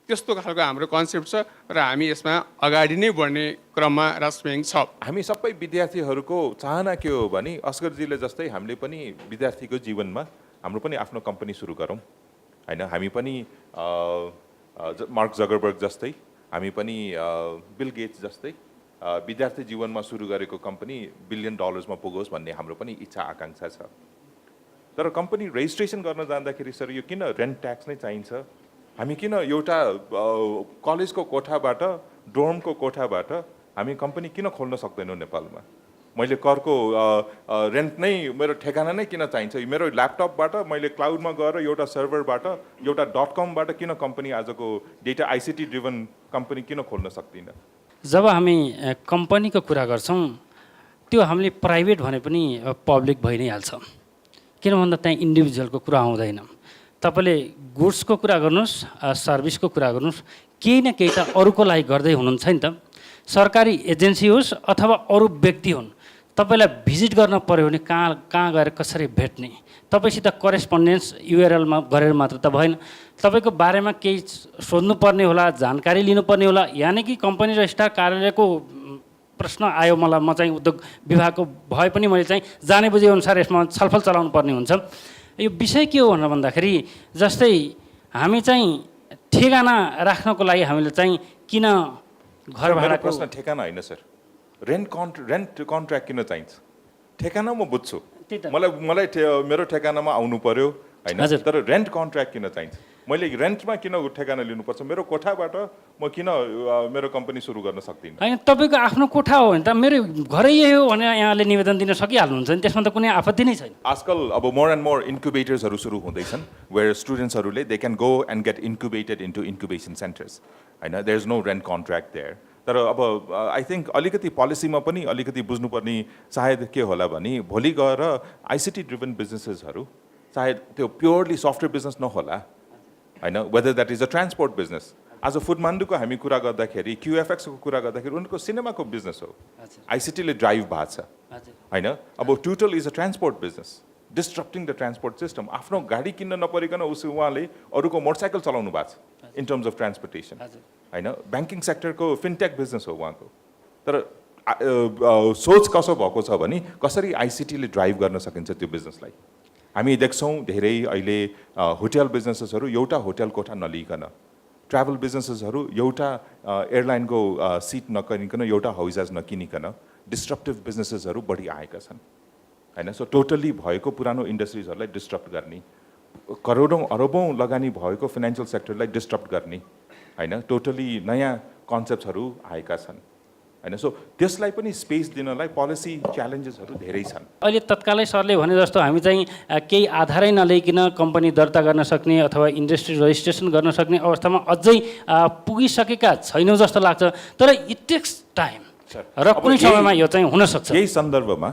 त्यस्तो खालको हाम्रो कन्सेप्ट छ र हामी यसमा अगाडि नै बढ्ने क्रममा राष्ट्र ब्याङ्क छ। हामी सबै विद्यार्थीहरूको चाहना के हो भने अस्करजीले जस्तै हामीले पनि विद्यार्थीको जीवनमा हाम्रो पनि आफ्नो कम्पनी सुरु गरौँ हैन। हामी पनि मार्क जगरबर्ग जस्तै, हामी पनि बिल गेट्स जस्तै विद्यार्थी जीवनमा सुरु गरेको कम्पनी $1 बिलियन पुगोस् भन्ने हाम्रो पनि इच्छा आकाङ्क्षा छ। तर कम्पनी रेजिस्ट्रेसन गर्न जाँदाखेरि सर यो किन रेन्ट ट्याक्स नै चाहिन्छ? हामी किन एउटा कलेजको कोठाबाट, डोर्मको कोठाबाट हामी कम्पनी किन खोल्न सक्दैनौँ नेपालमा? मैले करको रेन्ट नै मेरो ठेगाना नै किन चाहिन्छ? मेरो ल्यापटपबाट मैले क्लाउडमा गएर एउटा सर्भरबाट एउटा .comबाट किन कम्पनी आजको डेटा ICT ड्रिभन कम्पनी किन खोल्न सक्दिनँ? जब हामी कम्पनीको कुरा गर्छौँ त्यो हामीले प्राइभेट भने पनि पब्लिक भइ नै हाल्छ, किन भन्दा त्यहाँ इन्डिभिजुअलको कुरा आउँदैन। तपाईँले गुड्सको कुरा गर्नुहोस्, सर्भिसको कुरा गर्नुहोस्, केही न केही त अरूको लागि गर्दै हुनुहुन्छ नि त। सरकारी एजेन्सी होस् अथवा अरू व्यक्ति हुन्, तपाईँलाई भिजिट गर्न पऱ्यो भने कहाँ गएर कसरी भेट्ने? तपाईँसित करेस्पोन्डेन्स URLमा गरेर मात्र त भएन, तपाईँको बारेमा केही सोध्नुपर्ने होला, जानकारी लिनुपर्ने होला। यानि कि कम्पनी रजिस्ट्रार कार्यालयको प्रश्न आयो मलाई, म चाहिँ उद्योग विभागको भए पनि मैले चाहिँ जाने बुझे अनुसार यसमा छलफल चलाउनु पर्ने हुन्छ। यो विषय के हो भनेर भन्दाखेरि जस्तै हामी चाहिँ ठेगाना राख्नको लागि हामीले चाहिँ किन घर भाडाको प्रश्न ठेगाना होइन सर, रेन्ट कन्ट्र्याक्ट किन चाहिन्छ? ठेगाना म बुझ्छु, मलाई मेरो ठेगानामा आउनु पर्यो हैन, तर रेन्ट कन्ट्र्याक्ट किन चाहिन्छ? मैले रेन्टमा किन ठेगाना लिनुपर्छ? मेरो कोठाबाट म किन मेरो कम्पनी सुरु गर्न सक्दिनँ? होइन, तपाईँको आफ्नो कोठा हो भने त मेरो घरै यही हो भने यहाँले निवेदन दिन सकिहाल्नुहुन्छ नि, त्यसमा त कुनै आपत्ति नै छैन। आजकल अब मोर एन्ड मोर इन्क्युबेटर्सहरू सुरु हुँदैछन्, वेयर स्टुडेन्ट्सहरूले they can go and get incubated into incubation centres हैन। There is no rent contract there. तर अब आई थिङ्क अलिकति पोलिसीमा पनि अलिकति बुझ्नुपर्ने सायद के होला भने भोलि गएर ICT ड्रिभन बिजनेसेसहरू सायद त्यो प्योरली सफ्टवेयर बिजनेस नहोला हैन, weather that is a transport business. आज फुडमान्डुको हामी कुरा गर्दाखेरि, QFX को कुरा गर्दाखेरि उनको सिनेमाको बिजनेस हो, ICTले ड्राइभ भएको छ हैन। अब Tootle is a transport business, disrupting the transport system. आफ्नो गाडी किन्न नपरिकन उहाँले अरूको मोटरसाइकल चलाउनु भएको छ इन टर्म्स अफ ट्रान्सपोर्टेसन हैन। ब्याङ्किङ सेक्टरको फिनटेक बिजनेस हो उहाँको। तर सोच कसो भएको छ भने कसरी ICTले ड्राइभ गर्न सकिन्छ त्यो बिजनेसलाई। हामी देख्छौँ धेरै अहिले होटल बिजनेसेसहरू एउटा होटल कोठा नलिकन, ट्राभल बिजनेसेसहरू एउटा एयरलाइनको सिट नकिनिकन, एउटा हवाईजहाज नकिनिकन डिस्ट्रप्टिभ बिजनेसेसहरू बढी आएका छन् होइन सो टोटल्ली भएको पुरानो इन्डस्ट्रिजहरूलाई डिस्टर्ब गर्ने करोडौँ अरबौँ लगानी भएको फाइनेन्सियल सेक्टरलाई डिस्टर्ब गर्ने होइन टोटली नयाँ कन्सेप्टहरू आएका छन् होइन सो त्यसलाई पनि स्पेस दिनलाई पोलिसी च्यालेन्जेसहरू धेरै छन् अहिले तत्कालै सरले भने जस्तो हामी चाहिँ केही आधारै नलिकन कम्पनी दर्ता गर्न सक्ने अथवा इन्डस्ट्री रजिस्ट्रेसन गर्न सक्ने अवस्थामा अझै पुगिसकेका छैनौँ जस्तो लाग्छ तर इट टेक्स टाइम र कुनै समयमा यो चाहिँ हुनसक्छ यही सन्दर्भमा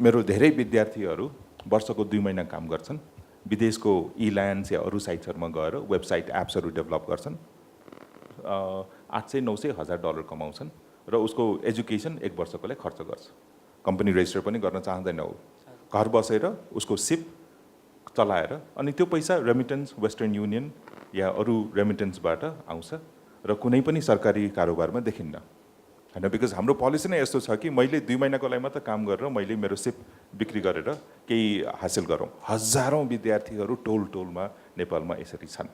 मेरो धेरै विद्यार्थीहरू वर्षको 2 महिना काम गर्छन् विदेशको इल्यान्ड्स या अरू साइट्सहरूमा गएर वेबसाइट एप्सहरू डेभलप गर्छन् $800-900 कमाउँछन् र उसको एजुकेसन 1 वर्षको लागि खर्च गर्छ कम्पनी रेजिस्टर पनि गर्न चाहँदैन हो घर बसेर उसको सिप चलाएर अनि त्यो पैसा रेमिटेन्स वेस्टर्न युनियन या अरू रेमिटेन्सबाट आउँछ र कुनै पनि सरकारी कारोबारमा देखिन्न होइन बिकज हाम्रो पोलिसी नै यस्तो छ कि मैले 2 महिनाको लागि मात्र काम गरेर मैले मेरो सिप बिक्री गरेर केही हासिल गरौँ हजारौँ विद्यार्थीहरू टोलमा नेपालमा यसरी छन्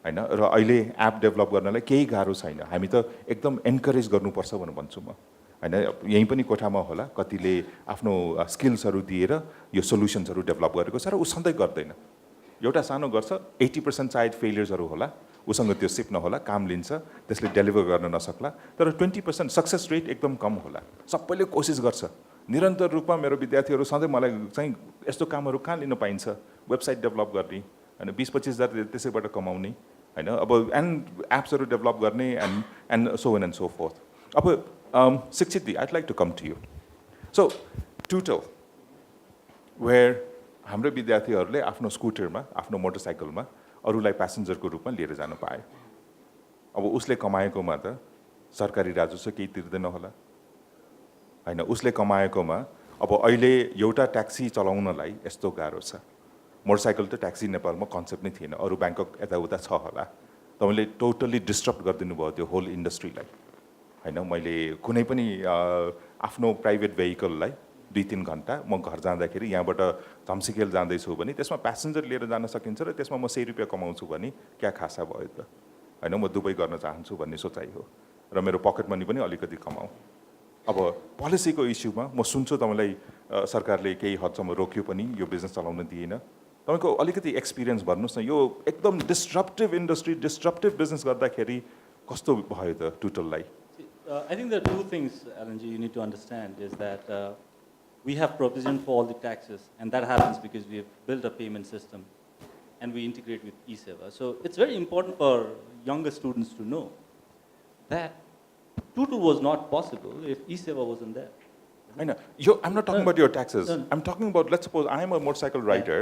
होइन र अहिले एप डेभलप गर्नलाई केही गाह्रो छैन हामी त एकदम एन्करेज गर्नुपर्छ भनेर भन्छु म होइन यहीँ पनि कोठामा होला कतिले आफ्नो स्किल्सहरू दिएर यो सोल्युसन्सहरू डेभलप गरेको छ र ऊ सधैँ गर्दैन एउटा सानो गर्छ 80% सायद फेलियर्सहरू होला उसँग त्यो सिप नहोला काम लिन्छ त्यसले डेलिभर गर्न नसक्ला तर 20% सक्सेस रेट एकदम कम होला सबैले कोसिस गर्छ निरन्तर रूपमा मेरो विद्यार्थीहरू सधैँ मलाई चाहिँ यस्तो कामहरू कहाँ लिन पाइन्छ वेबसाइट डेभलप गर्ने होइन 20-25 हजार त्यसैबाट कमाउने होइन अब एन्ड एप्सहरू डेभलप गर्ने and so on and so forth अब शिक्षित दी I'd like to come to you so Tootle where हाम्रो विद्यार्थीहरूले आफ्नो स्कुटरमा आफ्नो मोटरसाइकलमा अरूलाई प्यासेन्जरको रूपमा लिएर जान पाए अब उसले कमाएकोमा त सरकारी राजस्व केही तिर्दैन होला होइन उसले कमाएकोमा अब अहिले एउटा ट्याक्सी चलाउनलाई यस्तो गाह्रो छ मोटरसाइकल त ट्याक्सी नेपालमा कन्सेप्ट नै थिएन अरू ब्याङ्कक यताउता छ होला तपाईँले टोटल्ली डिस्टर्ब गरिदिनु भयो त्यो होल इन्डस्ट्रीलाई होइन मैले कुनै पनि आफ्नो प्राइभेट भेहिकललाई 2-3 घन्टा म घर जाँदाखेरि यहाँबाट धम्सिकेल जाँदैछु भने त्यसमा प्यासेन्जर लिएर जान सकिन्छ र त्यसमा म 100 रुपियाँ कमाउँछु भने क्या खासा भयो त होइन म दुबई गर्न चाहन्छु भन्ने सोचाइ हो र मेरो पकेट मनी पनि अलिकति कमाउँ अब पोलिसीको इस्युमा म सुन्छु तपाईँलाई सरकारले केही हदसम्म रोक्यो पनि यो बिजनेस चलाउन दिएन तपाईँको अलिकति एक्सपिरियन्स भन्नुहोस् न यो एकदम डिस्ट्रप्टिभ इन्डस्ट्री डिस्ट्रप्टिभ बिजनेस गर्दाखेरि कस्तो भयो त टुटललाई I think there are two things, Alanji, you need to understand is that we have provision for all the taxes, and that happens because we have built a payment system and we integrate with e-Seva. So it's very important for younger students to know that Tutul was not possible if e-Seva wasn't there. I know. I'm not talking about your taxes. I'm talking about, let's suppose I am a motorcycle rider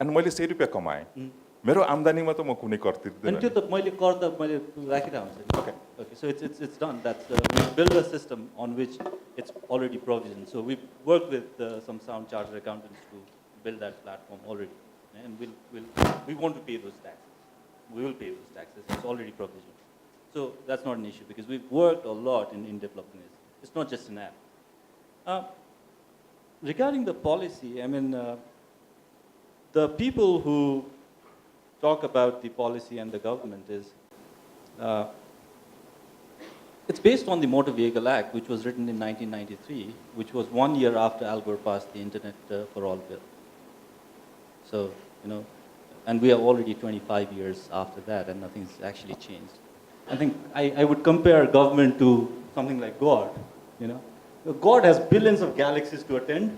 and मैले 100 रुपियाँ कमाएँ मेरो आम्दानीमा त म कुनै कर तिर्दैन अनि त्यो त मैले कर त मैले राखिरहेको हुन्छ okay so it's done that's we build a system on which it's already provisioned so we work with some sound chartered accountants to build that platform already and we want to pay those taxes we will pay those taxes it's already provisioned so that's not an issue because we've worked a lot in developing this it's not just an app regarding the policy I mean the people who talk about the policy and the government is it's based on the Motor Vehicle Act, which was written in 1993, which was 1 year after Al Gore passed the Internet for All bill. So, you know, and we are already 25 years after that, and nothing's actually changed. I think I would compare government to something like God, you know. God has billions of galaxies to attend,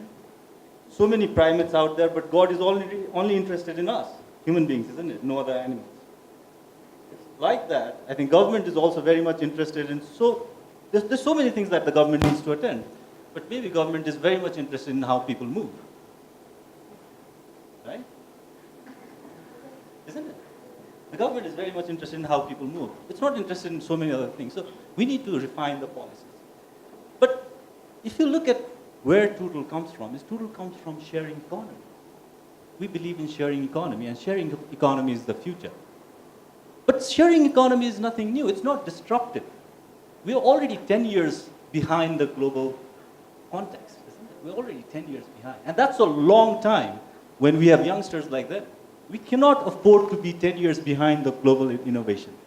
so many primates out there, but God is only interested in us. Human beings, isn't it? No other animals. It's like that. I think government is also very much interested in there's so many things that the government needs to attend. But maybe government is very much interested in how people move. Right? Isn't it? The government is very much interested in how people move. It's not interested in so many other things. So we need to refine the policies. But if you look at where Toodle comes from, Toodle comes from sharing economy. We believe in sharing economy, and sharing economy is the future. But sharing economy is nothing new. It's not disruptive. We are already 10 years behind the global context, isn't it? We're already 10 years behind. And that's a long time when we have youngsters like that. We cannot afford to be 10 years behind the global innovation.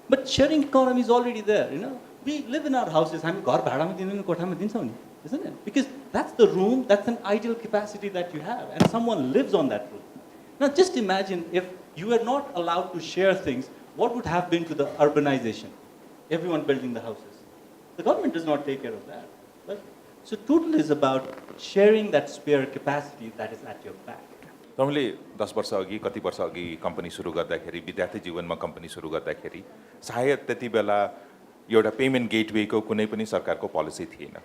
But sharing economy is already there, you know. We live in our houses. हामी घर भाडामा दिनु कोठामा दिन्छौँ नि, isn't it? Because that's the room, that's an ideal capacity that you have, and someone lives on that room. Now just imagine if you were not allowed to share things, what would have been to the urbanization? Everyone building the houses. The government does not take care of that. Right? So total is about sharing that spare capacity that is at your back. तपाईँले 10 वर्ष अघि कति वर्ष अघि कम्पनी सुरु गर्दाखेरि विद्यार्थी जीवनमा कम्पनी सुरु गर्दाखेरि सायद त्यति बेला एउटा पेमेन्ट गेटवेको कुनै पनि सरकारको पोलिसी थिएन।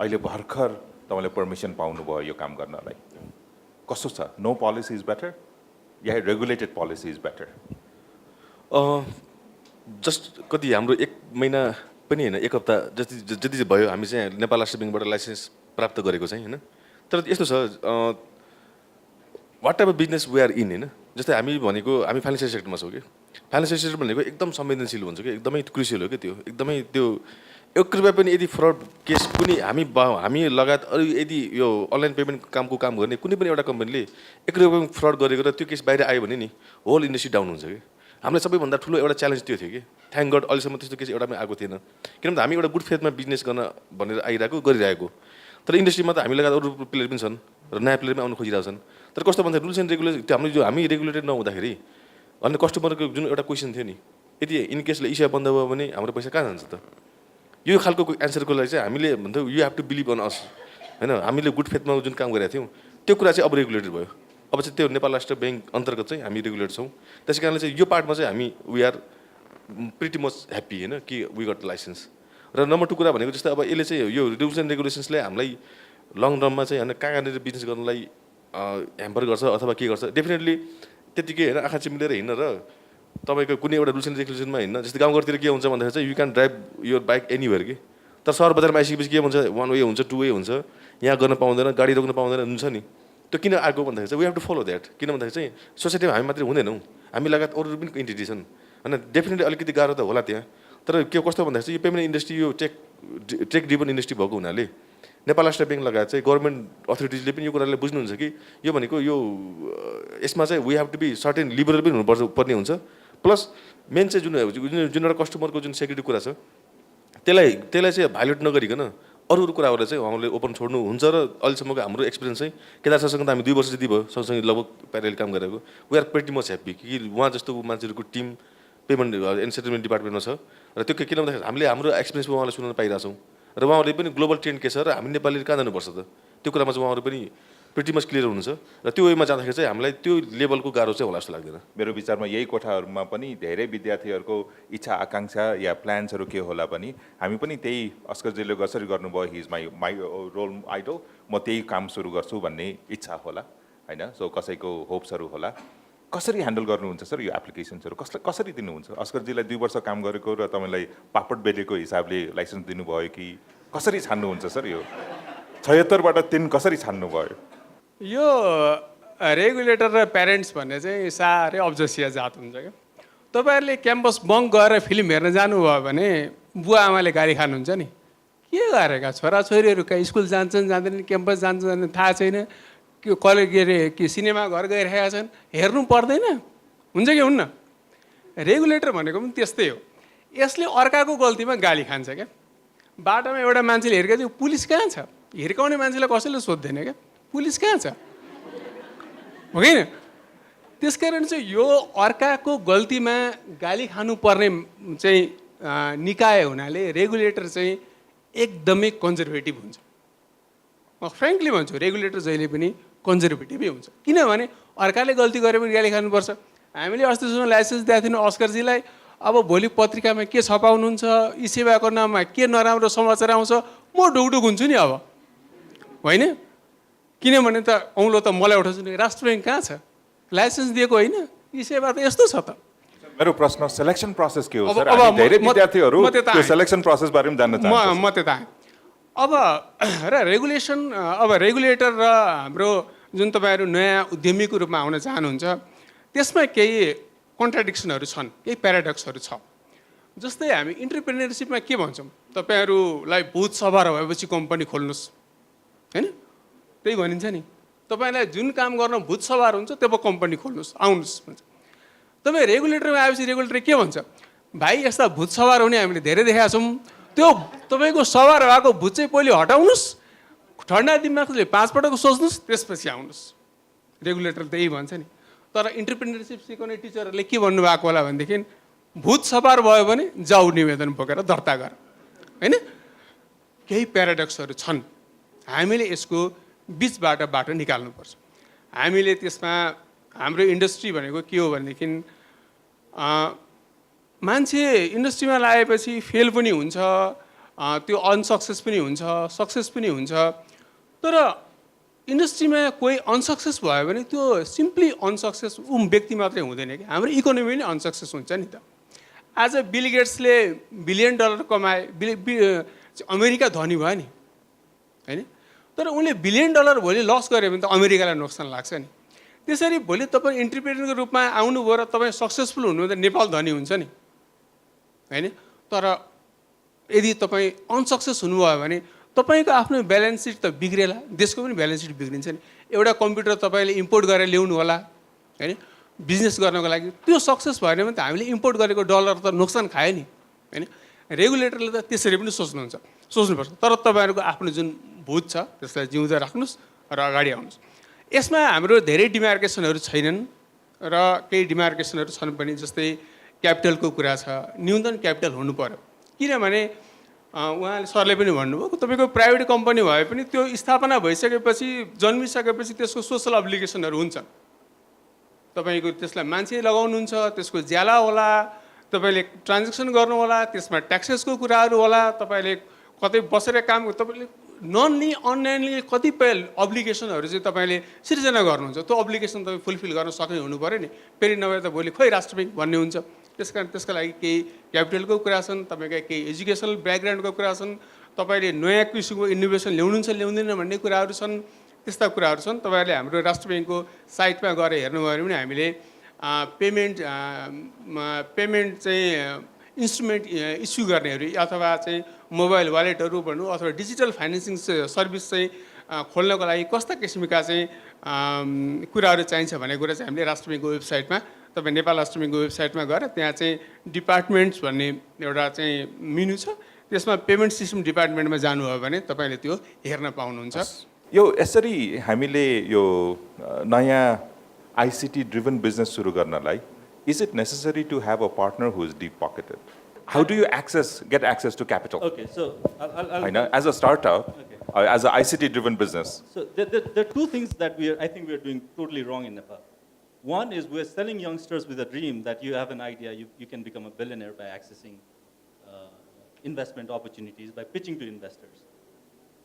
अहिले भर्खर तपाईँले पर्मिसन पाउनुभयो यो काम गर्नलाई। कस्तो छ? नो पोलिसी इज बेटर या regulated policy is better? Just कति हाम्रो 1 महिना पनि होइन, 1 हप्ता जति भयो हामी चाहिँ नेपाल राष्ट्र ब्याङ्कबाट लाइसेन्स प्राप्त गरेको चाहिँ होइन। तर यस्तो छ what type of business we are in होइन। जस्तै हामी भनेको हामी फाइनेन्सियल सेक्टरमा छौँ कि फाइनेन्सियल सेक्टर भनेको एकदम संवेदनशील हुन्छ कि एकदमै क्रुसियल हो कि त्यो एकदमै त्यो 1 रुपियाँ पनि यदि फ्रड केस कुनै हामी लगायत अरू यदि यो अनलाइन पेमेन्ट काम गर्ने कुनै पनि एउटा कम्पनीले 1 रुपियाँ फ्रड गरेको र त्यो केस बाहिर आयो भने नि होल इन्डस्ट्री डाउन हुन्छ कि। हामीलाई सबैभन्दा ठुलो एउटा च्यालेन्ज त्यो थियो कि थ्याङ्क गड अहिलेसम्म त्यस्तो केस एउटा पनि आएको थिएन, किनभने हामी एउटा गुड फेथमा बिजनेस गर्न भनेर गरिरहेको। तर इन्डस्ट्रीमा त हामी लगायत अरू प्लेयर पनि छन् र नयाँ प्लेयर पनि आउनु खोजिरहेको छन्। तर कस्तो भन्दा रुल्स एन्ड रेगुलेसन त्यो हामी रेगुलेटेड नहुँदाखेरि अनि कस्टमरको जुन एउटा क्वेसन थियो नि, यदि इनकेसले इस्यु बन्द भयो भने हाम्रो पैसा कहाँ जान्छ त? यो खालको एन्सरको लागि चाहिँ हामीले भन्थ्यौँ you have to believe in us होइन। हामीले गुड फेथमा जुन काम गरेका थियौँ त्यो कुरा चाहिँ अब रेगुलेटेड भयो। अब चाहिँ त्यो नेपाल राष्ट्र ब्याङ्क अन्तर्गत चाहिँ हामी रेगुलेट छौँ। त्यसै कारणले चाहिँ यो पार्टमा चाहिँ हामी we are pretty much happy होइन कि वी गट लाइसेन्स। र नम्बर 2 कुरा भनेको जस्तै अब यसले चाहिँ यो रुल्स एन्ड रेगुलेसन्सले हामीलाई लङ रनमा चाहिँ होइन कहाँनिर बिजनेस गर्नलाई ह्याम्पर गर्छ अथवा के गर्छ डेफिनेटली त्यतिकै होइन आँखा चिम्लेर हिँड्न र तपाईँको कुनै एउटा रुल्स एन्ड रेगुलेसनमा हिँड्न। जस्तै गाउँघरतिर के हुन्छ भन्दाखेरि चाहिँ you can drive your bike anywhere कि। तर सहर बजारमा आइसकेपछि के हुन्छ 1 वे हुन्छ 2 वे हुन्छ, यहाँ गर्न पाउँदैन, गाडी रोक्न पाउँदैन हुन्छ नि। त्यो किन आएको भन्दाखेरि चाहिँ we have to follow that. किन भन्दाखेरि चाहिँ सोसाइटीमा हामी मात्रै हुँदैनौँ, हामी लगायत अरू पनि इन्टिटी छन् होइन। डेफिनेटली अलिकति गाह्रो त होला त्यहाँ। तर के कस्तो भन्दाखेरि चाहिँ यो पेमेन्ट इन्डस्ट्री यो टेक ड्रिभन इन्डस्ट्री भएको हुनाले नेपाल राष्ट्र ब्याङ्क लगायत चाहिँ गभर्मेन्ट अथोरिटिजले पनि यो कुरालाई बुझ्नुहुन्छ कि यो भनेको यो यसमा चाहिँ we have to be certain liberal पनि पर्ने हुन्छ। प्लस मेन चाहिँ जुन एउटा कस्टमरको जुन सेक्युरिटी कुरा छ त्यसलाई चाहिँ भाइलेट नगरिकन अरू कुराहरूलाई चाहिँ उहाँले ओपन छोड्नुहुन्छ। र अहिलेसम्मको हाम्रो एक्सपिरियन्स चाहिँ केदार सरसँग त हामी 2 वर्ष जति भयो सँगसँगै लगभग प्यारेल काम गरेको। We are pretty much happy कि उहाँ जस्तो मान्छेहरूको टिम पेमेन्ट एन्ड सेटलमेन्ट डिपार्टमेन्टमा छ। र त्यो किन भन्दाखेरि हामीले हाम्रो एक्सपिरियन्स उहाँलाई सुनाउन पाइरहेछौँ र उहाँहरूले पनि ग्लोबल ट्रेन्ड के छ र हामी नेपालीले कहाँ जानुपर्छ त त्यो कुरामा चाहिँ उहाँहरू पनि प्रिटी मच क्लियर हुनुहुन्छ। र त्यो वेमा जाँदाखेरि चाहिँ हामीलाई त्यो लेभलको गाह्रो चाहिँ होला जस्तो लाग्दैन। मेरो विचारमा यही कोठाहरूमा पनि धेरै विद्यार्थीहरूको इच्छा आकाङ्क्षा या प्लान्सहरू के होला पनि हामी पनि त्यही अस्करजीले कसरी गर्नुभयो he is my role idol, म त्यही काम सुरु गर्छु भन्ने इच्छा होला होइन। सो कसैको होप्सहरू होला। कसरी ह्यान्डल गर्नुहुन्छ सर यो एप्लिकेसन्सहरू? कसरी दिनुहुन्छ? अस्करजीलाई 2 वर्ष काम गरेको र तपाईँलाई पापड बेलेको हिसाबले लाइसेन्स दिनुभयो कि कसरी छान्नुहुन्छ सर? यो 76बाट 3 कसरी छान्नुभयो? यो रेगुलेटर र प्यारेन्ट्स भन्ने चाहिँ साह्रै अब्जसिया जात हुन्छ क्या। तपाईँहरूले क्याम्पस बङ्क गएर फिल्म हेर्न जानुभयो भने बुवा आमाले गाली खानुहुन्छ नि। के गरेका छोराछोरीहरू कहाँ स्कुल जान्छन् जाँदैनन्, क्याम्पस जान्छन् थाहा छैन, के कलेज के अरे के सिनेमा घर गइरहेका छन्, हेर्नु पर्दैन हुन्छ कि हुन्न? रेगुलेटर भनेको पनि त्यस्तै हो। यसले अर्काको गल्तीमा गाली खान्छ क्या। बाटोमा एउटा मान्छेले हिर्काउँछ पुलिस कहाँ छ? हिर्काउने मान्छेलाई कसैले सोध्दैन क्या पुलिस कहाँ छ हो कि? त्यसकारण चाहिँ यो अर्काको गल्तीमा गाली खानुपर्ने चाहिँ निकाय हुनाले रेगुलेटर चाहिँ एकदमै कन्जर्भेटिभ हुन्छ। म फ्रेङ्कली भन्छु रेगुलेटर जहिले पनि कन्जर्भेटिभै हुन्छ। किनभने अर्काले गल्ती गरे पनि गाली खानुपर्छ। हामीले अस्तिसम्म लाइसेन्स दिएको थियौँ अस्करजीलाई, अब भोलि पत्रिकामा के छपाउनुहुन्छ, यी सेवाको नाममा के नराम्रो समाचार आउँछ, म ढुकढुक हुन्छु नि अब होइन। किनभने त औँलो त मलाई उठाउँछु नि, राष्ट्र ब्याङ्क कहाँ छ? लाइसेन्स दिएको होइन, यी सेवा त यस्तो छ त। मेरो प्रश्न सिलेक्सन प्रोसेस के हो सर? धेरै विद्यार्थीहरू त्यो सिलेक्सन प्रोसेस बारेमा जान्न चाहन्छ। म त्यता आएँ। अब र रेगुलेसन अब रेगुलेटर र हाम्रो जुन तपाईँहरू नयाँ उद्यमीको रूपमा आउन चाहनुहुन्छ त्यसमा केही कन्ट्राडिक्सनहरू छन्, केही प्याराडक्सहरू छ। जस्तै हामी इन्टरप्रेन्योरसिपमा के भन्छौँ, तपाईँहरूलाई भूत सवार भएपछि कम्पनी खोल्नुहोस् होइन, त्यही भनिन्छ नि। तपाईँलाई जुन काम गर्न भूत सवार हुन्छ तब कम्पनी खोल्नुहोस् आउनुहोस् भन्छ। तपाईँ रेगुलेटरमा आएपछि रेगुलेटरले के भन्छ, भाइ यस्ता भूत सवार हुने हामीले धेरै देखेका छौँ। त्यो तपाईँको सवार भएको भूत चाहिँ पहिले हटाउनुहोस्, ठन्डा दिमागले 5 पटक सोच्नुहोस्, त्यसपछि आउनुहोस्। रेगुलेटरले त्यही भन्छ नि। तर इन्टरप्रेन्योरसिप सिकाउने टिचरहरूले के भन्नुभएको होला भनेदेखि भूत सवार भयो भने जाऊ निवेदन बोकेर दर्ता गर, होइन? केही प्याराडक्सहरू छन्, हामीले यसको बिचबाट बाटो निकाल्नुपर्छ। हामीले त्यसमा हाम्रो इन्डस्ट्री भनेको के हो भनेदेखि मान्छे इन्डस्ट्रीमा लागेपछि फेल पनि हुन्छ, त्यो अनसक्सेस पनि हुन्छ, सक्सेस पनि हुन्छ। तर इन्डस्ट्रीमा कोही अनसक्सेस भयो भने त्यो सिम्पली अनसक्सेस व्यक्ति मात्रै हुँदैन कि हाम्रो इकोनोमी नै अनसक्सेस हुन्छ नि त। आज बिल गेट्सले $1 बिलियन कमाए, अमेरिका धनी भयो नि, होइन? तर उनले $1 बिलियन भोलि लस गऱ्यो भने त अमेरिकालाई नोक्सान लाग्छ नि। त्यसरी भोलि तपाईँ एन्टरप्रेन्योरको रूपमा आउनुभयो र तपाईँ सक्सेसफुल हुनुभयो त नेपाल धनी हुन्छ नि, होइन? तर यदि तपाईँ अनसक्सेस हुनुभयो भने तपाईँको आफ्नो ब्यालेन्स सिट त बिग्रेला, देशको पनि ब्यालेन्स सिट बिग्रिन्छ नि। एउटा कम्प्युटर तपाईँले इम्पोर्ट गरेर ल्याउनु होला, होइन? बिजनेस गर्नको लागि त्यो सक्सेस भएन भने त हामीले इम्पोर्ट गरेको डलर त नोक्सान खायो नि, होइन? रेगुलेटरले त त्यसरी पनि सोच्नुपर्छ। तर तपाईँहरूको आफ्नो जुन भूत छ त्यसलाई जिउँदै राख्नुहोस् र अगाडि आउनुहोस्। यसमा हाम्रो धेरै डिमार्केसनहरू छैनन् र केही डिमार्केसनहरू छन् पनि, जस्तै क्यापिटलको कुरा छ, न्यूनतम क्यापिटल हुनु पर्यो। किनभने उहाँले सरले पनि भन्नुभयो तपाईँको प्राइभेट कम्पनी भए पनि त्यो स्थापना भइसकेपछि जन्मिसकेपछि त्यसको सोसल अब्लिगेसनहरू हुन्छ। तपाईँको त्यसलाई मान्छे लगाउनुहुन्छ, त्यसको ज्याला होला, तपाईँले ट्रान्जेक्सन गर्नु होला, त्यसमा ट्याक्सेसको कुराहरू होला, तपाईँले कतै बसेर काम, तपाईँले ननली अनलाइनली कतिपय अब्लिगेसनहरू चाहिँ तपाईँले सिर्जना गर्नुहुन्छ। त्यो अब्लिगेसन तपाईँ फुलफिल गर्न सक्ने हुनु पऱ्यो नि। फेरि नभए त भोलि खोइ राष्ट्र ब्याङ्क भन्ने हुन्छ। त्यस कारण त्यसका लागि केही क्यापिटलको कुरा छन्, तपाईँका केही एजुकेसनल ब्याकग्राउन्डको कुरा छन्, तपाईँले नयाँ किसिमको इनोभेसन ल्याउनुहुन्छ ल्याउँदैन भन्ने कुराहरू छन्। त्यस्ता कुराहरू छन्। तपाईँहरूले हाम्रो राष्ट्र ब्याङ्कको साइटमा गएर हेर्नुभयो भने हामीले पेमेन्ट चाहिँ इन्स्ट्रुमेन्ट इस्यु गर्नेहरू अथवा चाहिँ मोबाइल वालेटहरू भनौँ अथवा डिजिटल फाइनेन्सिङ सर्भिस चाहिँ खोल्नको लागि कस्ता किसिमका चाहिँ कुराहरू चाहिन्छ भन्ने कुरा चाहिँ हामीले राष्ट्र ब्याङ्कको वेबसाइटमा, तपाईँ नेपाल राष्ट्र ब्याङ्कको वेबसाइटमा गएर त्यहाँ चाहिँ डिपार्टमेन्ट्स भन्ने एउटा चाहिँ मेनु छ, त्यसमा पेमेन्ट सिस्टम डिपार्टमेन्टमा जानुभयो भने तपाईँले त्यो हेर्न पाउनुहुन्छ। यो यसरी हामीले यो नयाँ ICT driven business सुरु गर्नलाई, is it necessary to have a partner who is deep pocketed? How do you get access to capital? Okay, so I'll as a startup, as an ICT driven business. So there are two things that I think we are doing totally wrong in Nepal. One is we're selling youngsters with a dream that you have an idea, you can become a billionaire by accessing investment opportunities, by pitching to investors.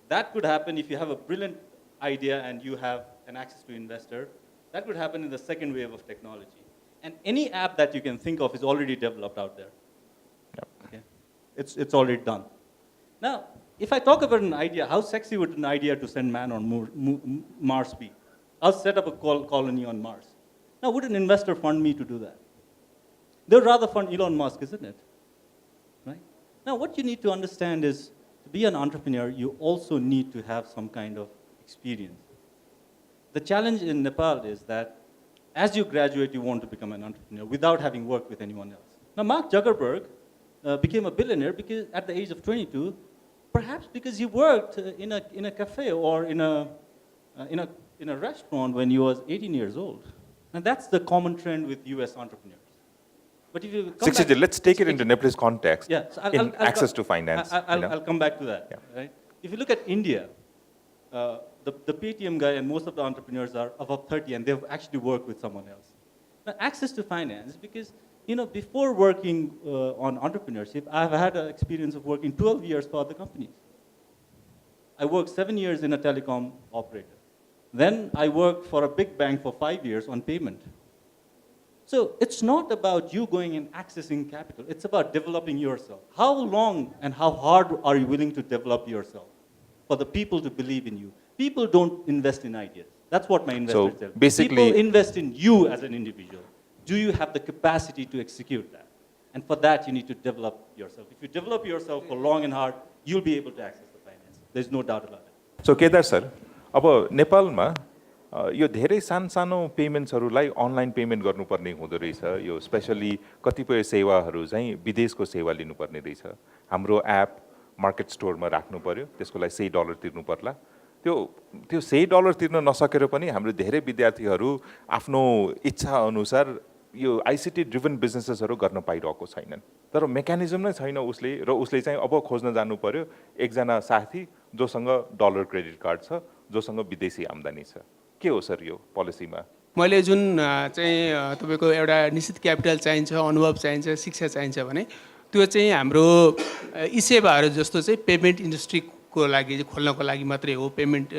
That could happen if you have a brilliant idea and you have an access to investor. That could happen in the second wave of technology. And any app that you can think of is already developed out there. Yep. Okay? It's already done. Now, if I talk about an idea, how sexy would an idea to send man on Mars be? I'll set up a colony on Mars. Now, would an investor fund me to do that? They'd rather fund Elon Musk, isn't it? Right? Now, what you need to understand is, to be an entrepreneur, you also need to have some kind of experience. The challenge in Nepal is that as you graduate, you want to become an entrepreneur without having worked with anyone else. Now, Mark Zuckerberg became a billionaire because at the age of 22, perhaps because he worked in a cafe or in a restaurant when he was 18 years old. And that's the common trend with US entrepreneurs. But if you come back, let's take it into Nepal's context. Yeah, so I'll access to finance. I'll come back to that. Yeah. Right? If you look at India, the Paytm guy and most of the entrepreneurs are above 30 and they've actually worked with someone else. Now, access to finance, because before working on entrepreneurship, I've had an experience of working 12 years for other companies. I worked 7 years in a telecom operator. Then I worked for a big bank for 5 years on payment. So it's not about you going and accessing capital. It's about developing yourself. How long and how hard are you willing to develop yourself for the people to believe in you? People don't invest in ideas. That's what my investors tell me. Basically, people invest in you as an individual. Do you have the capacity to execute that? And for that, you need to develop yourself. If you develop yourself for long and hard, you'll be able to access the finance. There's no doubt about it. So, Kedar sir, अब नेपालमा यो धेरै सानो पेमेन्ट्सहरूलाई अनलाइन पेमेन्ट गर्नुपर्ने हुँदो रहेछ। यो स्पेसली कतिपय सेवाहरू चाहिँ विदेशको सेवा लिनुपर्ने रहेछ। हाम्रो एप मार्केट स्टोरमा राख्नु पर्यो, त्यसको लागि $100 तिर्नु पर्ला। त्यो $100 तिर्न नसकेर पनि हाम्रो धेरै विद्यार्थीहरू आफ्नो इच्छा अनुसार यो आइसिटी ड्रिभन बिजनेसेसहरू गर्न पाइरहेको छैनन्। तर मेकानिजम नै छैन उसले चाहिँ अब खोज्न जानु पर्यो एकजना साथी जोसँग डलर क्रेडिट कार्ड छ, जोसँग विदेशी आम्दानी छ। के हो सर यो पोलिसीमा? मैले जुन चाहिँ तपाईँको एउटा निश्चित क्यापिटल चाहिन्छ, अनुभव चाहिन्छ, शिक्षा चाहिन्छ भने त्यो चाहिँ हाम्रो ई-सेवाहरू जस्तो चाहिँ पेमेन्ट इन्डस्ट्रीको लागि खोल्नको लागि मात्रै हो। पेमेन्ट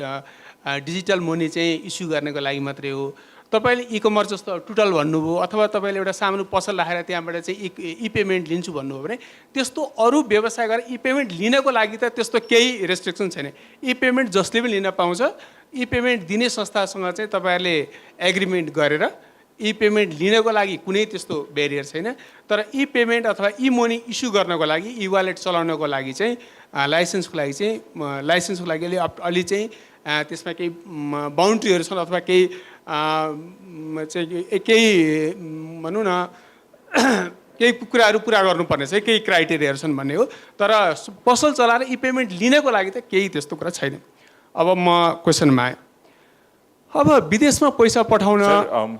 डिजिटल मनी चाहिँ इस्यु गर्नको लागि मात्रै हो। तपाईँले ई-कमर्स जस्तो टुटल भन्नुभयो अथवा तपाईँले एउटा सानो पसल राखेर त्यहाँबाट चाहिँ ई-पेमेन्ट लिन्छु भन्नुभयो भने त्यस्तो अरू व्यवसाय गरेर ई-पेमेन्ट लिनको लागि त त्यस्तो केही रेस्ट्रिक्सन छैन। ई-पेमेन्ट जसले पनि लिन पाउँछ। ई-पेमेन्ट दिने संस्थासँग चाहिँ तपाईँहरूले एग्रिमेन्ट गरेर ई-पेमेन्ट लिनको लागि कुनै त्यस्तो ब्यारियर छैन। तर ई-पेमेन्ट अथवा ई-मनी इस्यु गर्नको लागि, ई-वालेट चलाउनको लागि चाहिँ लाइसेन्सको लागि अलि चाहिँ त्यसमा केही बाउन्ड्रीहरू छन् अथवा केही भनौँ न केही कुराहरू पुरा गर्नुपर्ने छ, केही क्राइटेरियाहरू छन् भन्ने हो। तर पसल चलाएर ई-पेमेन्ट लिनको लागि त केही त्यस्तो कुरा छैन। अब म क्वेसनमा आएँ। अब विदेशमा पैसा पठाउन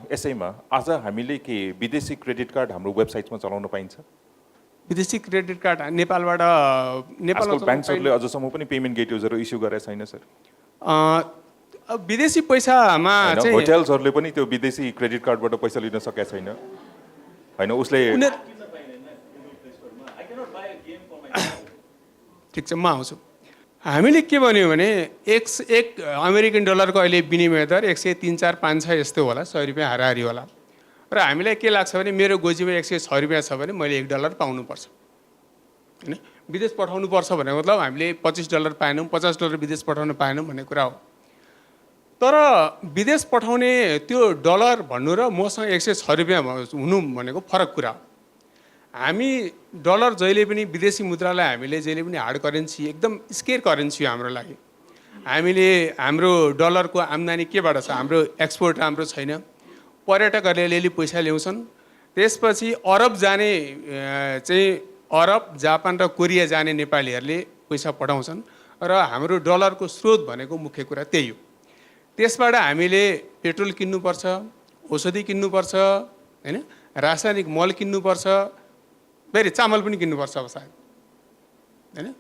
यसैमा आज हामीले के विदेशी क्रेडिट कार्ड हाम्रो वेबसाइटमा चलाउन पाइन्छ? विदेशी क्रेडिट कार्ड नेपालबाट ब्याङ्कहरूले अझसम्म पनि पेमेन्ट गेटवेजहरू इस्यु गरेको छैन सर। विदेशी पैसामा चाहिँ होटल्सहरूले पनि त्यो विदेशी क्रेडिट कार्डबाट पैसा लिन सकेका छैन होइन। उसले ठिक छ, म आउँछु। हामीले के भन्यो भने एक अमेरिकन डलरको अहिले विनिमय दर 103, 4, 5, 6 यस्तो होला, $100 हाराहारी होला। र हामीलाई के लाग्छ भने मेरो गोजीमा $106 छ भने मैले $1 पाउनुपर्छ होइन। विदेश पठाउनुपर्छ भन्ने मतलब हामीले $25 पाएनौँ, $50 विदेश पठाउन पाएनौँ भन्ने कुरा हो। तर विदेश पठाउने त्यो डलर भन्नु र मसँग $106 हुनु भनेको फरक कुरा हो। हामी डलर जहिले पनि विदेशी मुद्रालाई हामीले जहिले पनि हार्ड करेन्सी, एकदम स्केयर करेन्सी हो हाम्रो लागि। हाम्रो डलरको आम्दानी केबाट छ? हाम्रो एक्सपोर्ट राम्रो छैन। पर्यटकहरूले अलिअलि पैसा ल्याउँछन्। त्यसपछि अरब जाने चाहिँ अरब, जापान र कोरिया जाने नेपालीहरूले पैसा पठाउँछन् र हाम्रो डलरको स्रोत भनेको मुख्य कुरा त्यही हो। त्यसबाट हामीले पेट्रोल किन्नुपर्छ, औषधि किन्नुपर्छ होइन, रासायनिक मल किन्नुपर्छ, फेरि चामल पनि किन्नुपर्छ अब सायद होइन।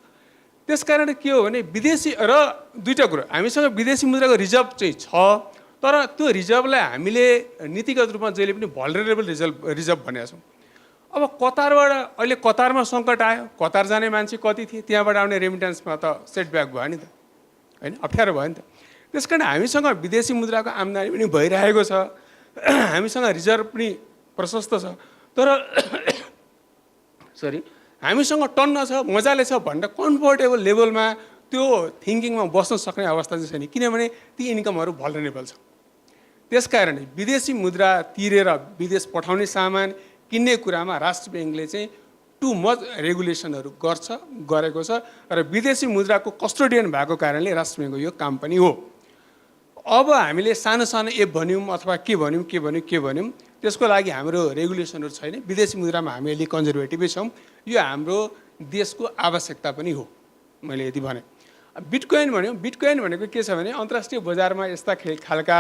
त्यसकारण के हो भने विदेशी र दुईवटा कुरा, हामीसँग विदेशी मुद्राको रिजर्भ चाहिँ छ, तर त्यो रिजर्भलाई हामीले नीतिगत रूपमा जहिले पनि भल्नरेबल रिजर्भ भनेका छौँ। अब अहिले कतारमा सङ्कट आयो, कतार जाने मान्छे कति थिए, त्यहाँबाट आउने रेमिटेन्समा त सेटब्याक भयो नि त होइन, अप्ठ्यारो भयो नि त। त्यस कारण हामीसँग विदेशी मुद्राको आम्दानी पनि भइरहेको छ, हामीसँग रिजर्भ पनि प्रशस्त छ। तर हामीसँग टन्न छ, मजाले छ भनेर कम्फर्टेबल लेभलमा त्यो थिङ्किङमा बस्न सक्ने अवस्था चाहिँ छैन, किनभने ती इन्कमहरू भल्नरेबल छ। त्यसकारण विदेशी मुद्रा तिरेर विदेश पठाउने सामान किन्ने कुरामा राष्ट्र ब्याङ्कले चाहिँ टु मच रेगुलेसनहरू गरेको छ र विदेशी मुद्राको कस्टोडियन भएको कारणले राष्ट्र ब्याङ्कको यो काम पनि हो। अब हामीले सानो एप भन्यौँ अथवा के भन्यौँ त्यसको लागि हाम्रो रेगुलेसनहरू छैन। विदेशी मुद्रामा हामी अलि कन्जर्भेटिभै छौँ, यो हाम्रो देशको आवश्यकता पनि हो। मैले यति भने बिटकोइन भनेको के छ भने अन्तर्राष्ट्रिय बजारमा यस्ता खालका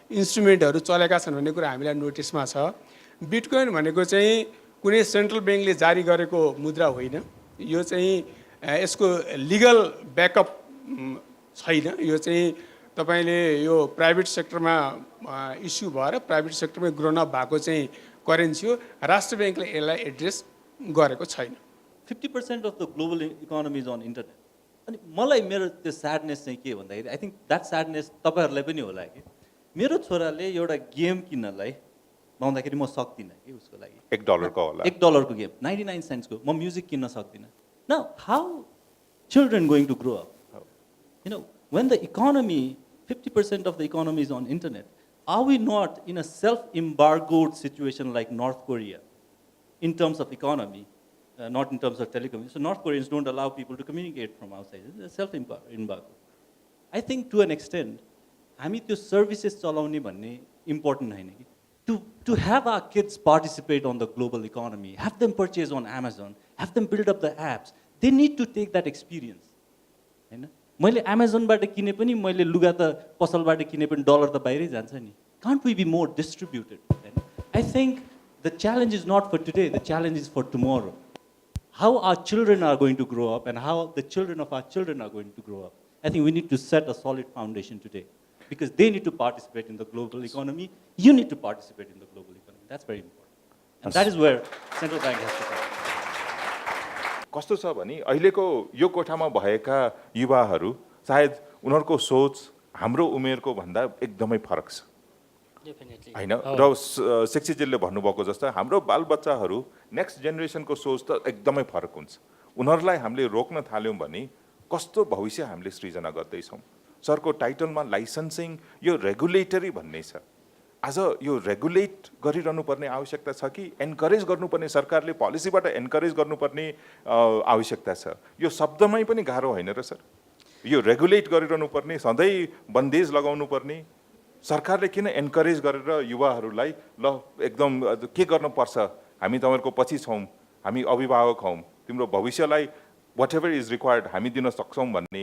इन्स्ट्रुमेन्टहरू चलेका छन् भन्ने कुरा हामीलाई नोटिसमा छ। बिटकोइन भनेको चाहिँ कुनै सेन्ट्रल ब्याङ्कले जारी गरेको मुद्रा होइन, यो चाहिँ यसको लिगल ब्याकअप छैन। यो चाहिँ तपाईँले यो प्राइभेट सेक्टरमा इस्यु भएर प्राइभेट सेक्टरमै ग्रोन अप भएको चाहिँ करेन्सी हो। राष्ट्र ब्याङ्कले यसलाई एड्रेस गरेको छैन। 50% of the global economy is on internet. अनि मलाई मेरो त्यो स्याडनेस चाहिँ के भन्दाखेरि, आई थिङ्क द्याट स्याडनेस तपाईँहरूलाई पनि होला कि मेरो छोराले एउटा गेम किन्नलाई पाउँदाखेरि म सक्दिनँ कि उसको लागि $1 को होला, $1 को गेम 99 सेन्ट्सको म म्युजिक किन्न सक्दिनँ। Now how children going to grow up? You know when the economy, 50% of the economy is on internet, are we not in a self-embargoed situation like North Korea in terms of economy, not in terms of telecom? So North Koreans don't allow people to communicate from outside. It's a self-embargo. I think to an extent, हामी त्यो सर्भिसेस चलाउने भन्ने इम्पोर्टेन्ट होइन कि to have our kids participate on the global economy, have them purchase on Amazon, have them build up the apps, they need to take that experience. हैन मैले Amazonबाट किने पनि मैले लुगा त पसलबाट किने पनि डलर त बाहिरै जान्छ नि. Can't we be more distributed? I think the challenge is not for today, the challenge is for tomorrow. How our children are going to grow up and how the children of our children are going to grow up. I think we need to set a solid foundation today. Because they need to participate in the global economy, you need to participate in the global economy. That's very important. And that is where central bank has to come. कस्तो छ भने अहिलेको यो कोठामा भएका युवाहरू सायद उनीहरूको सोच हाम्रो उमेरको भन्दा एकदमै फरक छ हैन र शिक्षितजीले भन्नुभएको जस्तो हाम्रो बालबच्चाहरू नेक्स्ट जेनेरेसनको सोच त एकदमै फरक हुन्छ उनीहरूलाई हामीले रोक्न थाल्यौँ भने कस्तो भविष्य हामीले सृजना गर्दैछौँ सरको टाइटलमा लाइसेन्सिङ यो रेगुलेटरी भन्ने छ आज यो रेगुलेट गरिरहनु पर्ने आवश्यकता छ कि एन्करेज गर्नुपर्ने सरकारले पोलिसीबाट एन्करेज गर्नुपर्ने आवश्यकता छ यो शब्दमै पनि गाह्रो होइन र सर यो रेगुलेट गरिरहनु पर्ने सधैँ बन्देज लगाउनु पर्ने सरकारले किन एन्करेज गरेर युवाहरूलाई ल एकदम के गर्नुपर्छ हामी तपाईँहरूको पछि छौँ हामी अभिभावक हौँ तिम्रो भविष्यलाई वाट एभर इज रिक्वायर्ड हामी दिन सक्छौँ भन्ने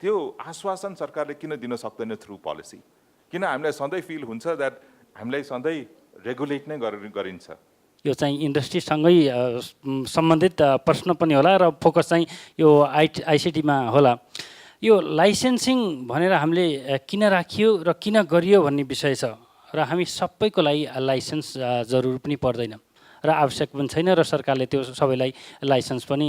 त्यो आश्वासन सरकारले किन दिन सक्दैन थ्रु पोलिसी किन हामीलाई सधैँ फिल हुन्छ द्याट हामीलाई सधैँ रेगुलेट नै गरिन्छ यो चाहिँ इन्डस्ट्रीसँगै सम्बन्धित प्रश्न पनि होला र फोकस चाहिँ यो आइसिटीमा होला यो लाइसेन्सिङ भनेर हामीले किन राखियो र किन गरियो भन्ने विषय छ र हामी सबैको लागि लाइसेन्स जरुर पनि पर्दैन र आवश्यक पनि छैन र सरकारले त्यो सबैलाई लाइसेन्स पनि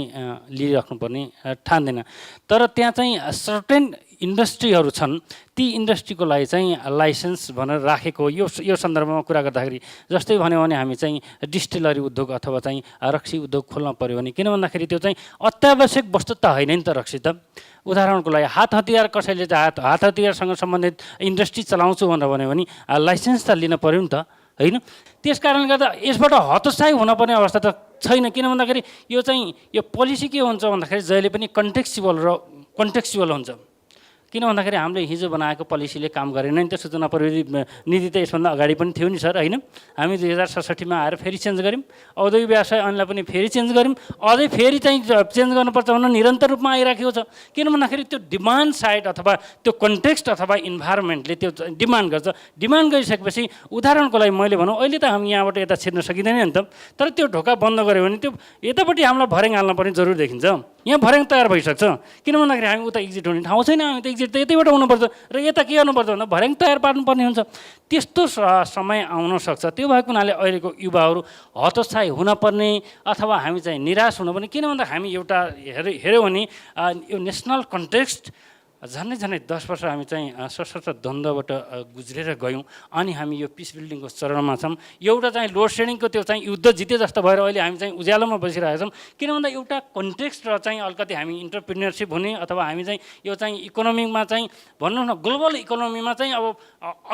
लिइराख्नुपर्ने ठान्दैन तर त्यहाँ चाहिँ सर्टेन इन्डस्ट्रीहरू छन् ती इन्डस्ट्रीको लागि चाहिँ लाइसेन्स भनेर राखेको यो सन्दर्भमा कुरा गर्दाखेरि जस्तै भन्यो भने हामी चाहिँ डिस्टिलरी उद्योग अथवा चाहिँ रक्सी उद्योग खोल्न पर्यो भने किन भन्दाखेरि त्यो चाहिँ अत्यावश्यक वस्तु त होइन नि त रक्सी त उदाहरणको लागि हात हतियार कसैले चाहिँ हात हतियारसँग सम्बन्धित इन्डस्ट्री चलाउँछु भनेर भन्यो भने लाइसेन्स त लिन पर्यो नि त हैन त्यस कारणले गर्दा यसबाट हतोत्साही हुनुपर्ने अवस्था त छैन किन भन्दाखेरि यो चाहिँ यो पोलिसी के हुन्छ भन्दाखेरि जहिले पनि कन्टेक्चुअल हुन्छ किन भन्दाखेरि हामीले हिजो बनाएको पोलिसीले काम गरेन नि त सूचना प्रविधि नीति त यसभन्दा अगाडि पनि थियो नि सर हैन हामी 2067मा आएर फेरि चेन्ज गर्यौँ औद्योगिक व्यवसाय ऐनलाई पनि फेरि चेन्ज गर्यौँ अझै फेरि चाहिँ चेन्ज गर्नुपर्छ भनेर निरन्तर रूपमा आइराखेको छ किन भन्दाखेरि त्यो डिमान्ड साइड अथवा त्यो कन्टेक्स्ट अथवा इन्भाइरोमेन्टले त्यो डिमान्ड गर्छ डिमान्ड गरिसकेपछि उदाहरणको लागि मैले भनौँ अहिले त हामी यहाँबाट यता छिर्न सकिँदैन नि त तर त्यो ढोका बन्द गऱ्यो भने त्यो यतापट्टि हामीलाई भर्याङ हाल्न पनि जरुर देखिन्छ यहाँ भर्याङ तयार भइसक्छ किन भन्दाखेरि हामी उता एक्जिट हुने ठाउँ छैन हामी त एक्जिट त यतैबाट हुनुपर्छ र यता के गर्नुपर्छ भन्दा भर्याङ तयार पार्नुपर्ने हुन्छ त्यस्तो समय आउन सक्छ त्यो भएको हुनाले अहिलेको युवाहरू हतोत्साही हुनपर्ने अथवा हामी चाहिँ निराश हुनुपर्ने किन भन्दा हामी एउटा हेऱ्यौँ भने यो नेसनल कन्टेक्स्ट झन्डै 10 वर्ष हामी चाहिँ सशस्त्र द्वन्द्वबाट गुज्रेर गयौँ अनि हामी यो पिस बिल्डिङको चरणमा छौँ एउटा चाहिँ लोड सेडिङको त्यो चाहिँ युद्ध जिते जस्तो भएर अहिले हामी चाहिँ उज्यालोमा बसिरहेका छौँ किन भन्दा एउटा कन्टेक्स्ट र चाहिँ अलिकति हामी इन्टरप्रिन्योरसिप हुने अथवा हामी चाहिँ यो चाहिँ इकोनोमीमा चाहिँ भनौँ न ग्लोबल इकोनोमीमा चाहिँ अब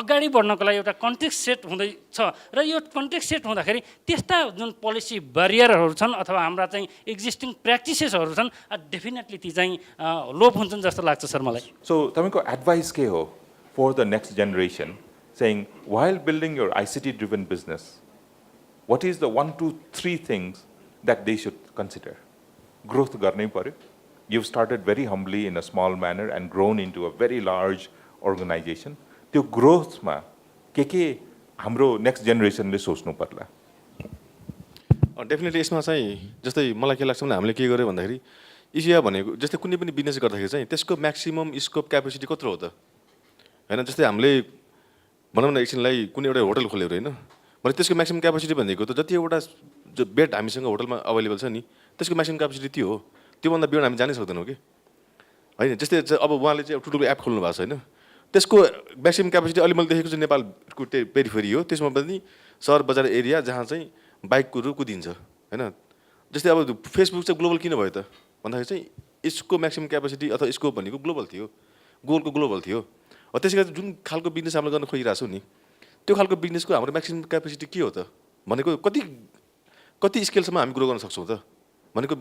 अगाडि बढ्नको लागि एउटा कन्टेक्स्ट सेट हुँदैछ र यो कन्टेक्स्ट सेट हुँदाखेरि त्यस्ता जुन पोलिसी ब्यारियरहरू छन् अथवा हाम्रा चाहिँ एक्जिस्टिङ प्र्याक्टिसेसहरू छन् डेफिनेटली ती चाहिँ लोप हुन्छन् जस्तो लाग्छ सर मलाई So, Tamiko, advice ke ho for the next generation, saying while building your ICT-driven business, what is the 1, 2, 3 things that they should consider? Growth garne pare. You've started very humbly in a small manner and grown into a very large organization. त्यो growth ma के हाम्रो next generation ले सोच्नु पर्ला. डेफिनेटली यसमा चाहिँ जस्तै मलाई के लाग्छ भने हामीले के गर्यो भन्दाखेरि इसिया भनेको जस्तै कुनै पनि बिजनेस गर्दाखेरि चाहिँ त्यसको म्याक्सिमम स्कोप क्यापेसिटी कत्रो हो त हैन जस्तै हामीले भनौँ न एकछिनलाई कुनै एउटा होटल खोल्यो हैन भने त्यसको म्याक्सिमम क्यापेसिटी भनेको त जतिवटा जो बेड हामीसँग होटलमा अवेलेबल छ नि त्यसको म्याक्सिमम क्यापेसिटी त्यो हो त्योभन्दा बियन्ड हामी जानै सक्दैनौँ कि हैन जस्तै अब उहाँले चाहिँ ठुलो एप खोल्नु भएको छ हैन त्यसको म्याक्सिमम क्यापेसिटी अहिले मैले देखेको चाहिँ नेपालको पेरिफेरी हो त्यसमा पनि सहर बजार एरिया जहाँ चाहिँ बाइकहरू कुदिन्छ हैन जस्तै अब फेसबुक चाहिँ ग्लोबल किन भयो त भन्दाखेरि चाहिँ यसको म्याक्सिमम क्यापेसिटी अथवा स्कोप भनेको ग्लोबल थियो गोलको ग्लोबल थियो त्यसै गरी जुन खालको बिजनेस हामीले गर्न खोजिरहेको छौँ नि त्यो खालको बिजनेसको हाम्रो म्याक्सिमम क्यापेसिटी के हो त भनेको कति स्केलसम्म हामी ग्रो गर्न सक्छौँ त भनेको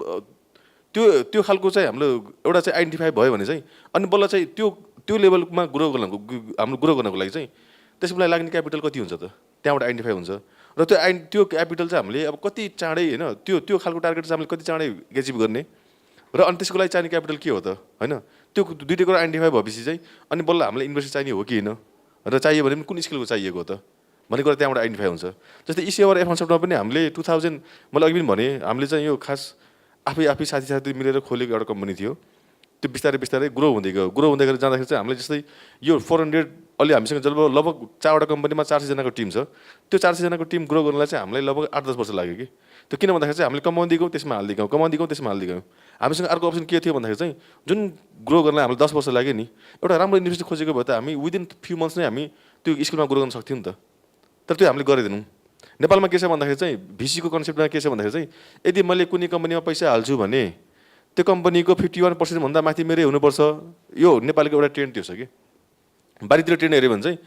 त्यो खालको चाहिँ हाम्रो एउटा चाहिँ आइडेन्टिफाई भयो भने चाहिँ अनि बल्ल चाहिँ त्यो लेभलमा हाम्रो ग्रो गर्नको लागि चाहिँ त्यसमा लाग्ने क्यापिटल कति हुन्छ त त्यहाँबाट आइडेन्टिफाई हुन्छ र त्यो क्यापिटल चाहिँ हामीले अब कति चाँडै होइन त्यो खालको टार्गेट चाहिँ हामीले कति चाँडै एचिभ गर्ने र अनि त्यसको लागि चाहिने क्यापिटल के हो त होइन त्यो दुईटै कुरा आइडेन्टिफाई भएपछि चाहिँ अनि बल्ल हामीलाई इन्भेस्ट चाहिने हो कि होइन र चाहियो भने पनि कुन स्किलको चाहिएको हो त भन्ने कुरा त्यहाँबाट आइडेन्टिफाई हुन्छ जस्तै इसिआर एफ कन्सेप्टमा पनि हामीले 2000 मैले अघि पनि भने हामीले चाहिँ यो खास आफै साथी मिलेर खोलेको एउटा कम्पनी थियो त्यो बिस्तारै ग्रो हुँदै गएर जाँदाखेरि चाहिँ हामीले जस्तै यो 400 अहिले हामीसँग लगभग 4वटा कम्पनीमा 400 जनाको टिम छ त्यो 400 जनाको टिम ग्रो गर्नलाई चाहिँ हामीलाई लगभग 8-10 वर्ष लाग्यो कि त्यो किन भन्दाखेरि चाहिँ हामीले कमाउँदै गयौँ त्यसमा हाल्दै गयौँ हामीसँग अर्को अप्सन के थियो भन्दाखेरि चाहिँ जुन ग्रो गर्नलाई हामीलाई 10 वर्ष लाग्यो नि एउटा राम्रो इन्भेस्टर खोजेको भए त हामी विदिन फ्यु मन्थ्स नै हामी त्यो स्किलमा ग्रो गर्न सक्थ्यौँ नि त तर त्यो हामीले गरेदैनौँ नेपालमा के छ भन्दाखेरि चाहिँ भिसीको कन्सेप्टमा के छ भन्दाखेरि चाहिँ यदि मैले कुनै कम्पनीमा पैसा हाल्छु भने त्यो कम्पनीको 51% भन्दा माथि मेरै हुनुपर्छ यो नेपालीको एउटा ट्रेन्ड थियो कि बारीतिर ट्रेन्ड हेऱ्यो भने चाहिँ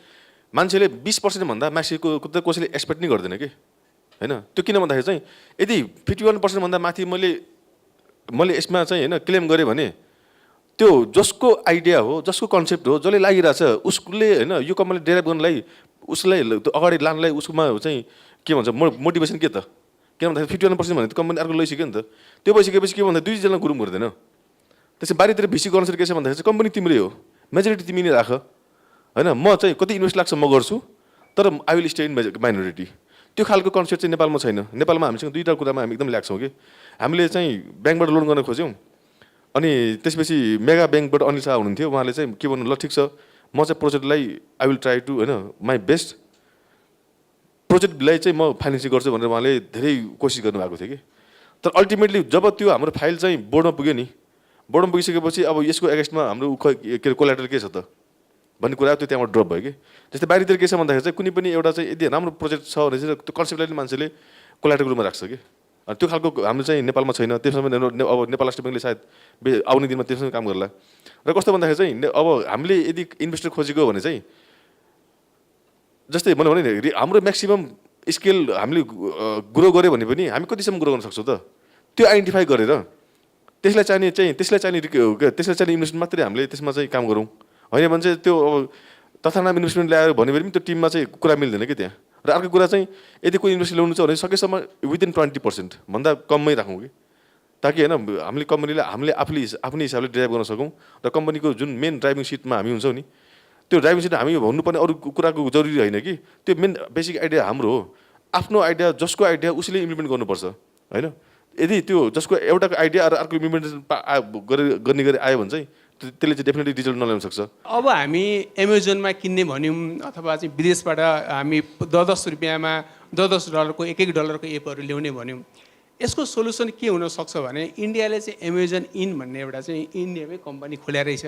मान्छेले 20% भन्दा माथिको त कसैले एक्सपेक्ट नै गर्दैन कि होइन त्यो किन भन्दाखेरि चाहिँ यदि 51% भन्दा माथि मैले यसमा चाहिँ होइन क्लेम गरेँ भने त्यो जसको आइडिया हो जसको कन्सेप्ट हो जसले लागिरहेछ उसले होइन यो कम्पनीले डेभलप गर्नलाई उसलाई अगाडि लानलाई उसकोमा चाहिँ के भन्छ मोटिभेसन के त किन भन्दाखेरि 51% भने त कम्पनी अर्को लैसक्यो नि त त्यो भइसकेपछि के भन्दा दुईजना गुरुङ गर्दैन त्यसै बारीतिर भिसी कन्सेप्ट के छ भन्दाखेरि चाहिँ कम्पनी तिम्रै हो मेजोरिटी तिमी नै राख होइन म चाहिँ कति इन्भेस्ट लाग्छ म गर्छु तर I will stay in minority त्यो खालको कन्सेप्ट चाहिँ नेपालमा छैन नेपालमा हामीसँग दुईवटा कुरामा हामी एकदम ल्याक्छौँ कि हामीले चाहिँ ब्याङ्कबाट लोन गर्न खोज्यौँ अनि त्यसपछि मेगा ब्याङ्कबाट अनिल शाह हुनुहुन्थ्यो उहाँले चाहिँ के भन्नु ल ठिक छ म चाहिँ प्रोजेक्टलाई आई विल ट्राई टु होइन माई बेस्ट प्रोजेक्टलाई चाहिँ म फाइनेन्सिङ गर्छु भनेर उहाँले धेरै कोसिस गर्नुभएको थियो कि तर अल्टिमेटली जब त्यो हाम्रो फाइल चाहिँ बोर्डमा पुग्यो नि बोर्डमा पुगिसकेपछि अब यसको एगेन्स्टमा हाम्रो के अरे कोल्याटरल के छ त भन्ने कुरा त्यो त्यहाँबाट ड्रप भयो कि जस्तै बाहिरतिर के छ भन्दाखेरि चाहिँ कुनै पनि एउटा चाहिँ यदि राम्रो प्रोजेक्ट छ भने चाहिँ त्यो कन्सेप्टलाई मान्छेले कोल्याटरल रूपमा राख्छ कि अनि त्यो खालको हाम्रो चाहिँ नेपालमा छैन त्यसमा अब नेपाल स्टेट ब्याङ्कले सायद आउने दिनमा त्यसमा काम गर्ला र कस्तो भन्दाखेरि चाहिँ अब हामीले यदि इन्भेस्टर खोजेको भने चाहिँ जस्तै मैले भने नि हाम्रो म्याक्सिमम् स्केल हामीले ग्रो गऱ्यो भने पनि हामी कतिसम्म ग्रो गर्न सक्छौँ त त्यो आइडेन्टिफाई गरेर त्यसलाई चाहिने इन्भेस्टमेन्ट मात्रै हामीले त्यसमा चाहिँ काम गरौँ होइन भने चाहिँ त्यो अब तथानाम इन्भेस्टमेन्ट ल्याएर भन्यो भने पनि त्यो टिममा चाहिँ कुरा मिल्दैन कि त्यहाँ र अर्को कुरा चाहिँ यदि कोही इन्भेस्ट ल्याउनु छ भने सकेसम्म विदिन 20% भन्दा कममै राखौँ कि ताकि होइन हामीले कम्पनीलाई हामीले आफ्नै हिसाबले ड्राइभ गर्न सकौँ र कम्पनीको जुन मेन ड्राइभिङ सिटमा हामी हुन्छौँ नि त्यो ड्राइभिङ सिट हामी भन्नुपर्ने अरू कुराको जरुरी होइन कि त्यो मेन बेसिक आइडिया हाम्रो हो आफ्नो आइडिया जसको आइडिया उसले इम्प्लिमेन्ट गर्नुपर्छ होइन यदि त्यो जसको एउटाको आइडिया र अर्को इम्प्लिमेन्टेसन गर्ने गरी आयो भने चाहिँ त्यसले चाहिँ डेफिनेटली रिजल्ट नल्याउन सक्छ अब हामी एमाजोनमा किन्ने भन्यौँ अथवा चाहिँ विदेशबाट हामी 10 रुपियाँमा 10 डलरको एक डलरको एपहरू ल्याउने भन्यौँ यसको सोल्युसन के हुनसक्छ भने इन्डियाले चाहिँ एमाजोन इन भन्ने एउटा चाहिँ इन्डियामै कम्पनी खोल्या रहेछ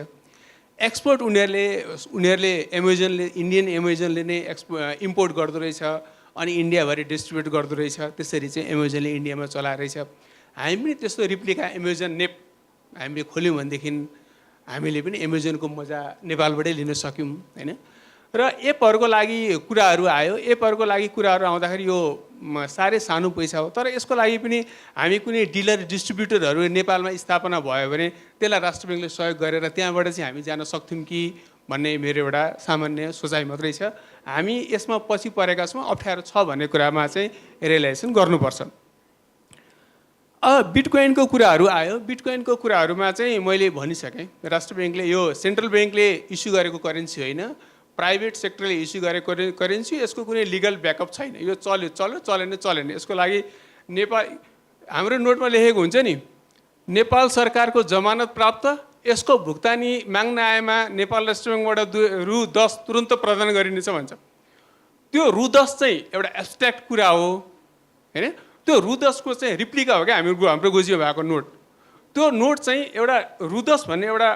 एक्सपोर्ट उनीहरूले एमाजोनले इन्डियन एमाजोनले नै इम्पोर्ट गर्दो रहेछ अनि इन्डियाभरि डिस्ट्रिब्युट गर्दो रहेछ त्यसरी चाहिँ एमाजोनले इन्डियामा चलाएर रहेछ हामी पनि त्यस्तो रिप्लिका एमाजोन नेप हामीले खोल्यौँ भनेदेखि हामीले पनि एमाजोनको मजा नेपालबाटै लिन सक्यौँ होइन र एपहरूको लागि कुराहरू आयो एपहरूको लागि कुराहरू आउँदाखेरि यो साह्रै सानो पैसा हो तर यसको लागि पनि हामी कुनै डिलर डिस्ट्रिब्युटरहरू नेपालमा स्थापना भयो भने त्यसलाई राष्ट्र ब्याङ्कले सहयोग गरेर त्यहाँबाट चाहिँ हामी जान सक्थ्यौँ कि भन्ने मेरो एउटा सामान्य सोचाइ मात्रै छ हामी यसमा पछि परेका छौँ अप्ठ्यारो छ भन्ने कुरामा चाहिँ रियलाइजेसन गर्नुपर्छ बिटकोइनको कुराहरू आयो बिटकोइनको कुराहरूमा चाहिँ मैले भनिसकेँ राष्ट्र ब्याङ्कले यो सेन्ट्रल ब्याङ्कले इस्यु गरेको करेन्सी होइन प्राइभेट सेक्टरले इस्यु गरेको करेन्सी यसको कुनै लिगल ब्याकअप छैन यो चलेन यसको लागि नेपाल हाम्रो नोटमा लेखेको हुन्छ नि नेपाल सरकारको जमानत प्राप्त यसको भुक्तानी माग्न आएमा नेपाल राष्ट्र ब्याङ्कबाट रु10 तुरन्त प्रदान गरिनेछ भन्छ त्यो रु10 चाहिँ एउटा एब्स्ट्र्याक्ट कुरा हो होइन त्यो रु10 को चाहिँ रिप्लिका हो क्या हाम्रो गोजियो भएको नोट त्यो नोट चाहिँ एउटा रु10 भन्ने एउटा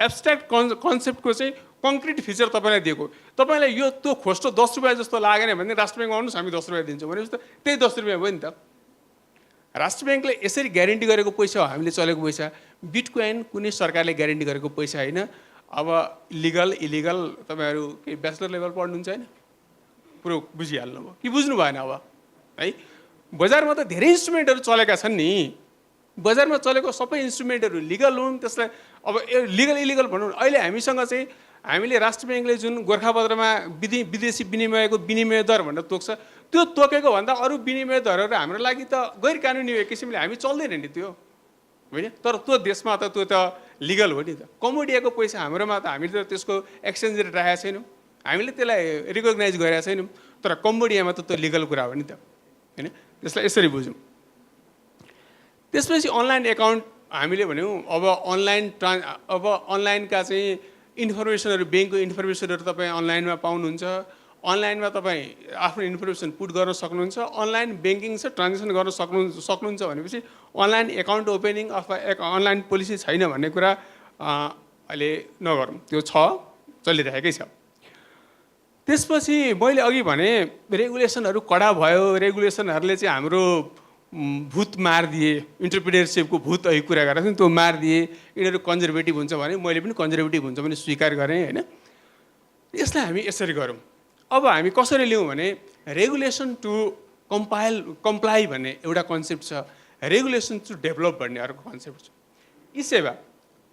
एब्स्ट्र्याक्ट कन्सेप्टको चाहिँ कङ्क्रिट फिचर तपाईँलाई दिएको तपाईँलाई यो त्यो खोस्टो 10 रुपियाँ जस्तो लागेन भने राष्ट्र ब्याङ्कमा आउनुहोस् हामी 10 रुपियाँ दिन्छौँ भनेपछि त त्यही 10 रुपियाँ भयो नि त राष्ट्र ब्याङ्कले यसरी ग्यारेन्टी गरेको पैसा हो हामीले चलेको पैसा बिटकोइन कुनै सरकारले ग्यारेन्टी गरेको पैसा होइन अब लिगल इलिगल तपाईँहरू केही ब्याचलर लेभल पढ्नुहुन्छ होइन पुरो बुझिहाल्नुभयो कि बुझ्नु भएन अब है बजारमा त धेरै इन्स्ट्रुमेन्टहरू चलेका छन् नि बजारमा चलेको सबै इन्स्ट्रुमेन्टहरू लिगल हुन्, त्यसलाई अब लिगल इलिगल भनौँ। अहिले हामीसँग चाहिँ हामीले राष्ट्र ब्याङ्कले जुन गोर्खापत्रमा विदेशी विनिमयको विनिमय दर भनेर तोक्छ, त्यो तोकेको भन्दा अरू विनिमय दरहरू हाम्रो लागि त गैर कानुनी हो, एक किसिमले हामी चल्दैन नि त्यो, होइन? तर त्यो देशमा त त्यो त लिगल हो नि त। कमोडियाको पैसा हाम्रोमा त हामीले त त्यसको एक्सचेन्ज रेट राखेका छैनौँ, हामीले त्यसलाई रिकगनाइज गरेका छैनौँ, तर कम्बोडियामा त त्यो लिगल कुरा हो नि त, होइन? त्यसलाई यसरी बुझौँ। त्यसपछि अनलाइन एकाउन्ट हामीले भन्यौँ, अब अनलाइनका चाहिँ इन्फर्मेसनहरू, ब्याङ्कको इन्फर्मेसनहरू तपाईँ अनलाइनमा पाउनुहुन्छ, अनलाइनमा तपाईँ आफ्नो इन्फर्मेसन पुट गर्न सक्नुहुन्छ, अनलाइन ब्याङ्किङ छ, ट्रान्जेक्सन गर्न सक्नुहुन्छ भनेपछि अनलाइन एकाउन्ट ओपनिङ अथवा अनलाइन पोलिसी छैन भन्ने कुरा अहिले नगरौँ, त्यो छ, चलिरहेकै छ। त्यसपछि मैले अघि भने रेगुलेसनहरू कडा भयो, रेगुलेसनहरूले चाहिँ हाम्रो भूत मारिदिए, इन्टरप्रिनेरसिपको भूत अघि कुरा गरेको थिएँ, त्यो मारिदिए, यिनीहरू कन्जर्भेटिभ हुन्छ भने मैले पनि कन्जर्भेटिभ हुन्छ भने स्वीकार गरेँ, होइन? यसलाई हामी यसरी गरौँ। अब हामी कसरी लियौँ भने रेगुलेसन टु कम्प्लाई भन्ने एउटा कन्सेप्ट छ, रेगुलेसन टु डेभलप भन्ने अर्को कन्सेप्ट छ। यी सेवा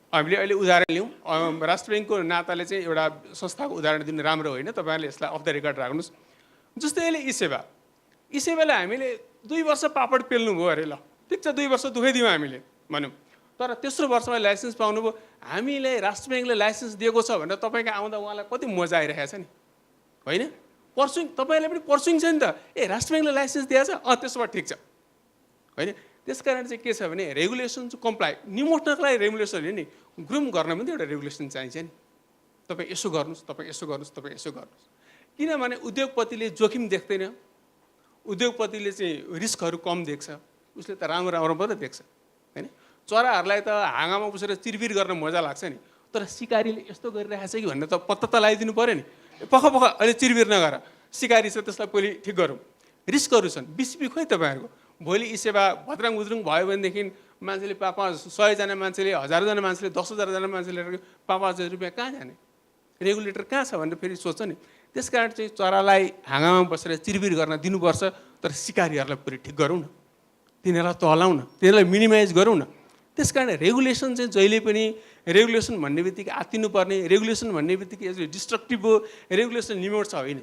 हामीले अहिले उदाहरण लियौँ, राष्ट्र ब्याङ्कको नाताले चाहिँ एउटा संस्थाको उदाहरण दिनु राम्रो होइन, तपाईँहरूले यसलाई अफ द रेकर्ड राख्नुहोस्। जस्तै अहिले यी सेवालाई हामीले 2 वर्ष पापड पेल्नुभयो अरे, ल ठिक छ, 2 वर्ष दुखै दियौँ हामीले भनौँ, तर तेस्रो वर्षमा लाइसेन्स पाउनुभयो, हामीले राष्ट्र ब्याङ्कले लाइसेन्स दिएको छ भनेर तपाईँको आउँदा उहाँलाई कति मजा आइरहेको छ नि, होइन? तपाईँहरूले पनि पर्सुइङ छ नि त, ए राष्ट्र ब्याङ्कले लाइसेन्स दिएछ, त्यसो भए ठिक छ, होइन? त्यसकारण चाहिँ के छ भने रेगुलेसन टु कम्प्लाई, निमोट्नको लागि रेगुलेसन हो नि, ग्रुम गर्न पनि एउटा रेगुलेसन चाहिन्छ नि। तपाईँ यसो गर्नुहोस्, तपाईँ यसो गर्नुहोस्, तपाईँ यसो गर्नुहोस्। किनभने उद्योगपतिले जोखिम देख्दैन, उद्योगपतिले चाहिँ रिस्कहरू कम देख्छ, उसले त राम्रो राम्रो मात्रै देख्छ, होइन? चराहरूलाई त हाँगामा बसेर चिरबिर गर्न मजा लाग्छ नि, तर सिकारीले यस्तो गरिरहेको छ कि भनेर त पत्ता त लगाइदिनु पऱ्यो नि, पख अहिले चिरबिर नगर, सिकारी छ त्यसलाई पहिले ठिक गरौँ। रिस्कहरू छन्, बिसिपी खोइ तपाईँहरूको, भोलि यी सेवा भद्राङ उद्रुङ भयो भनेदेखि मान्छेले 100जना मान्छेले, 1000जना मान्छेले, 10,000जना मान्छेले 5,000 रुपियाँ कहाँ जाने, रेगुलेटर कहाँ छ भनेर फेरि सोध्छ नि। त्यसकारण चाहिँ चरालाई हाँगामा बसेर चिरबिर गर्न दिनुपर्छ, तर सिकारीहरूलाई पुरै ठिक गरौँ न, तिनीहरूलाई तलाउँ न, तिनीहरूलाई मिनिमाइज गरौँ न। त्यसकारण रेगुलेसन चाहिँ जहिले पनि रेगुलेसन भन्ने बित्तिकै आत्तिनुपर्ने, रेगुलेसन भन्ने बित्तिकै डिस्ट्रक्टिभ हो, रेगुलेसन निमोट्छ होइन।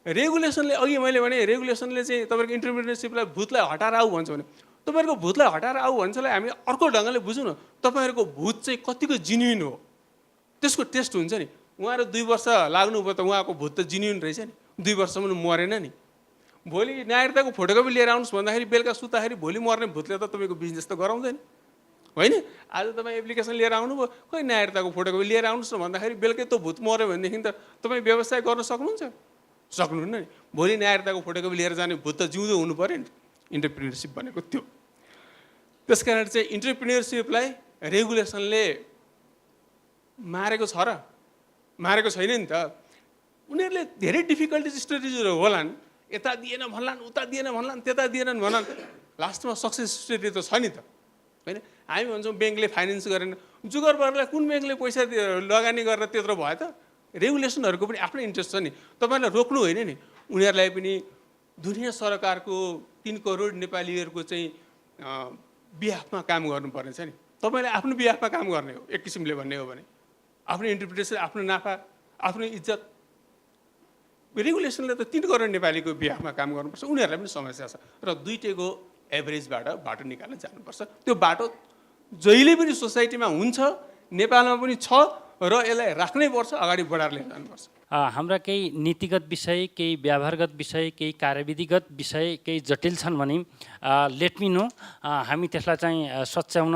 रेगुलेसनले अघि मैले भने रेगुलेसनले चाहिँ तपाईँको इन्टरप्रिनेरसिपलाई भूतलाई हटाएर आऊ भन्छ भने, तपाईँहरूको भूतलाई हटाएर आऊ भन्छलाई हामी अर्को ढङ्गले बुझौँ न, तपाईँहरूको भूत चाहिँ कतिको जिन्युन हो त्यसको टेस्ट हुन्छ नि। उहाँहरू 2 वर्ष लाग्नुभयो त उहाँको भूत त जिन्युन रहेछ नि, 2 वर्षसम्म मरेन नि। भोलि न्यायताको फोटोकपी लिएर आउनुहोस् भन्दाखेरि बेलुका सुत्दाखेरि भोलि मर्ने भूतले त तपाईँको बिजनेस त गराउँदैन, होइन? आज तपाईँ एप्लिकेसन लिएर आउनुभयो, खोइ न्यायताको फोटोकपी लिएर आउनुहोस् न भन्दाखेरि बेलुकै त भूत मऱ्यो भनेदेखि त तपाईँ व्यवसाय गर्न सक्नुहुन्छ? सक्नुहुन्न नि। भोलि न्यायताको फोटोकपी लिएर जाने भूत त जिउँदो हुनु पऱ्यो नि, इन्टरप्रिनेरसिप भनेको त्यो। त्यसकारण चाहिँ इन्टरप्रिनेरसिपलाई रेगुलेसनले मारेको छ र मारेको छैन नि त। उनीहरूले धेरै डिफिकल्टिज स्ट्रेटेजीहरू होलान्, यता दिएन भन्लान्, उता दिएन भन्लान्, त्यता दिएनन् भन्लान्, लास्टमा सक्सेस स्टोरी त छ नि त, होइन? हामी भन्छौँ ब्याङ्कले फाइनेन्स गरेन, जुगरबरलाई कुन ब्याङ्कले पैसा लगानी गरेर त्यत्रो भयो त? रेगुलेसनहरूको पनि आफ्नै इन्ट्रेस्ट छ नि, तपाईँलाई रोक्नु होइन नि। उनीहरूलाई पनि दुनियाँ सरकारको 3 करोड नेपालीहरूको चाहिँ बिहाफमा काम गर्नुपर्ने छ नि। तपाईँले आफ्नो बिहाफमा काम गर्ने हो, एक किसिमले भन्ने हो भने आफ्नो इन्टरप्रिटेसन, आफ्नो नाफा, आफ्नो इज्जत। रेगुलेसनले त 3 करोड नेपालीको बिहाफमा काम गर्नुपर्छ, उनीहरूलाई पनि समस्या छ र दुईटैको एभरेजबाट बाटो निकाल्न जानुपर्छ। त्यो बाटो जहिले पनि सोसाइटीमा हुन्छ, नेपालमा पनि छ र यसलाई राख्नै पर्छ, अगाडि बढाएर लिएर जानुपर्छ। हाम्रा केही नीतिगत विषय, केही व्यवहारगत विषय, केही कार्यविधिगत विषय केही जटिल छन् भने लेट मी नो, हामी त्यसलाई चाहिँ सच्याउन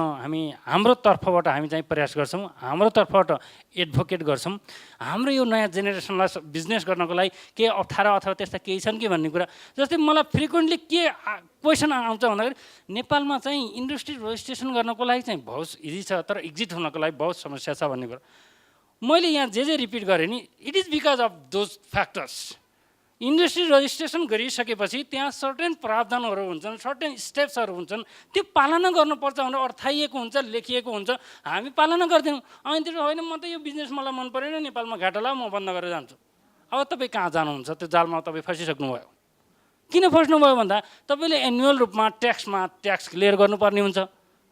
हाम्रो तर्फबाट हामी चाहिँ प्रयास गर्छौँ, हाम्रो तर्फबाट एडभोकेट गर्छौँ। हाम्रो यो नयाँ जेनेरेसनलाई बिजनेस गर्नको लागि के अप्ठ्यारो अथवा त्यस्ता केही छन् कि भन्ने कुरा। जस्तै मलाई फ्रिक्वेन्टली के क्वेसन आउँछ भन्दाखेरि नेपालमा चाहिँ इन्डस्ट्री रेजिस्ट्रेसन गर्नको लागि चाहिँ बहुत इजी छ, तर एक्जिट हुनको लागि बहुत समस्या छ भन्ने कुरा। मैले यहाँ जे रिपिट गरेँ नि, it is because of those factors. Industry registration गरिसकेपछि त्यहाँ सर्टेन प्रावधानहरू हुन्छन्, सर्टेन स्टेप्सहरू हुन्छन्, त्यो पालना गर्नुपर्छ भनेर अर्थाइएको हुन्छ, लेखिएको हुन्छ, हामी पालना गर्दैनौँ। अनि त्यो होइन म त यो बिजनेस मलाई मन परेन, नेपालमा घाटा लाग्यो, म बन्द गरेर जान्छु। अब तपाईँ कहाँ जानुहुन्छ? त्यो जालमा तपाईँ फसिसक्नुभयो। किन फस्नुभयो भन्दा तपाईँले एनुअल रूपमा ट्याक्स क्लियर गर्नुपर्ने हुन्छ,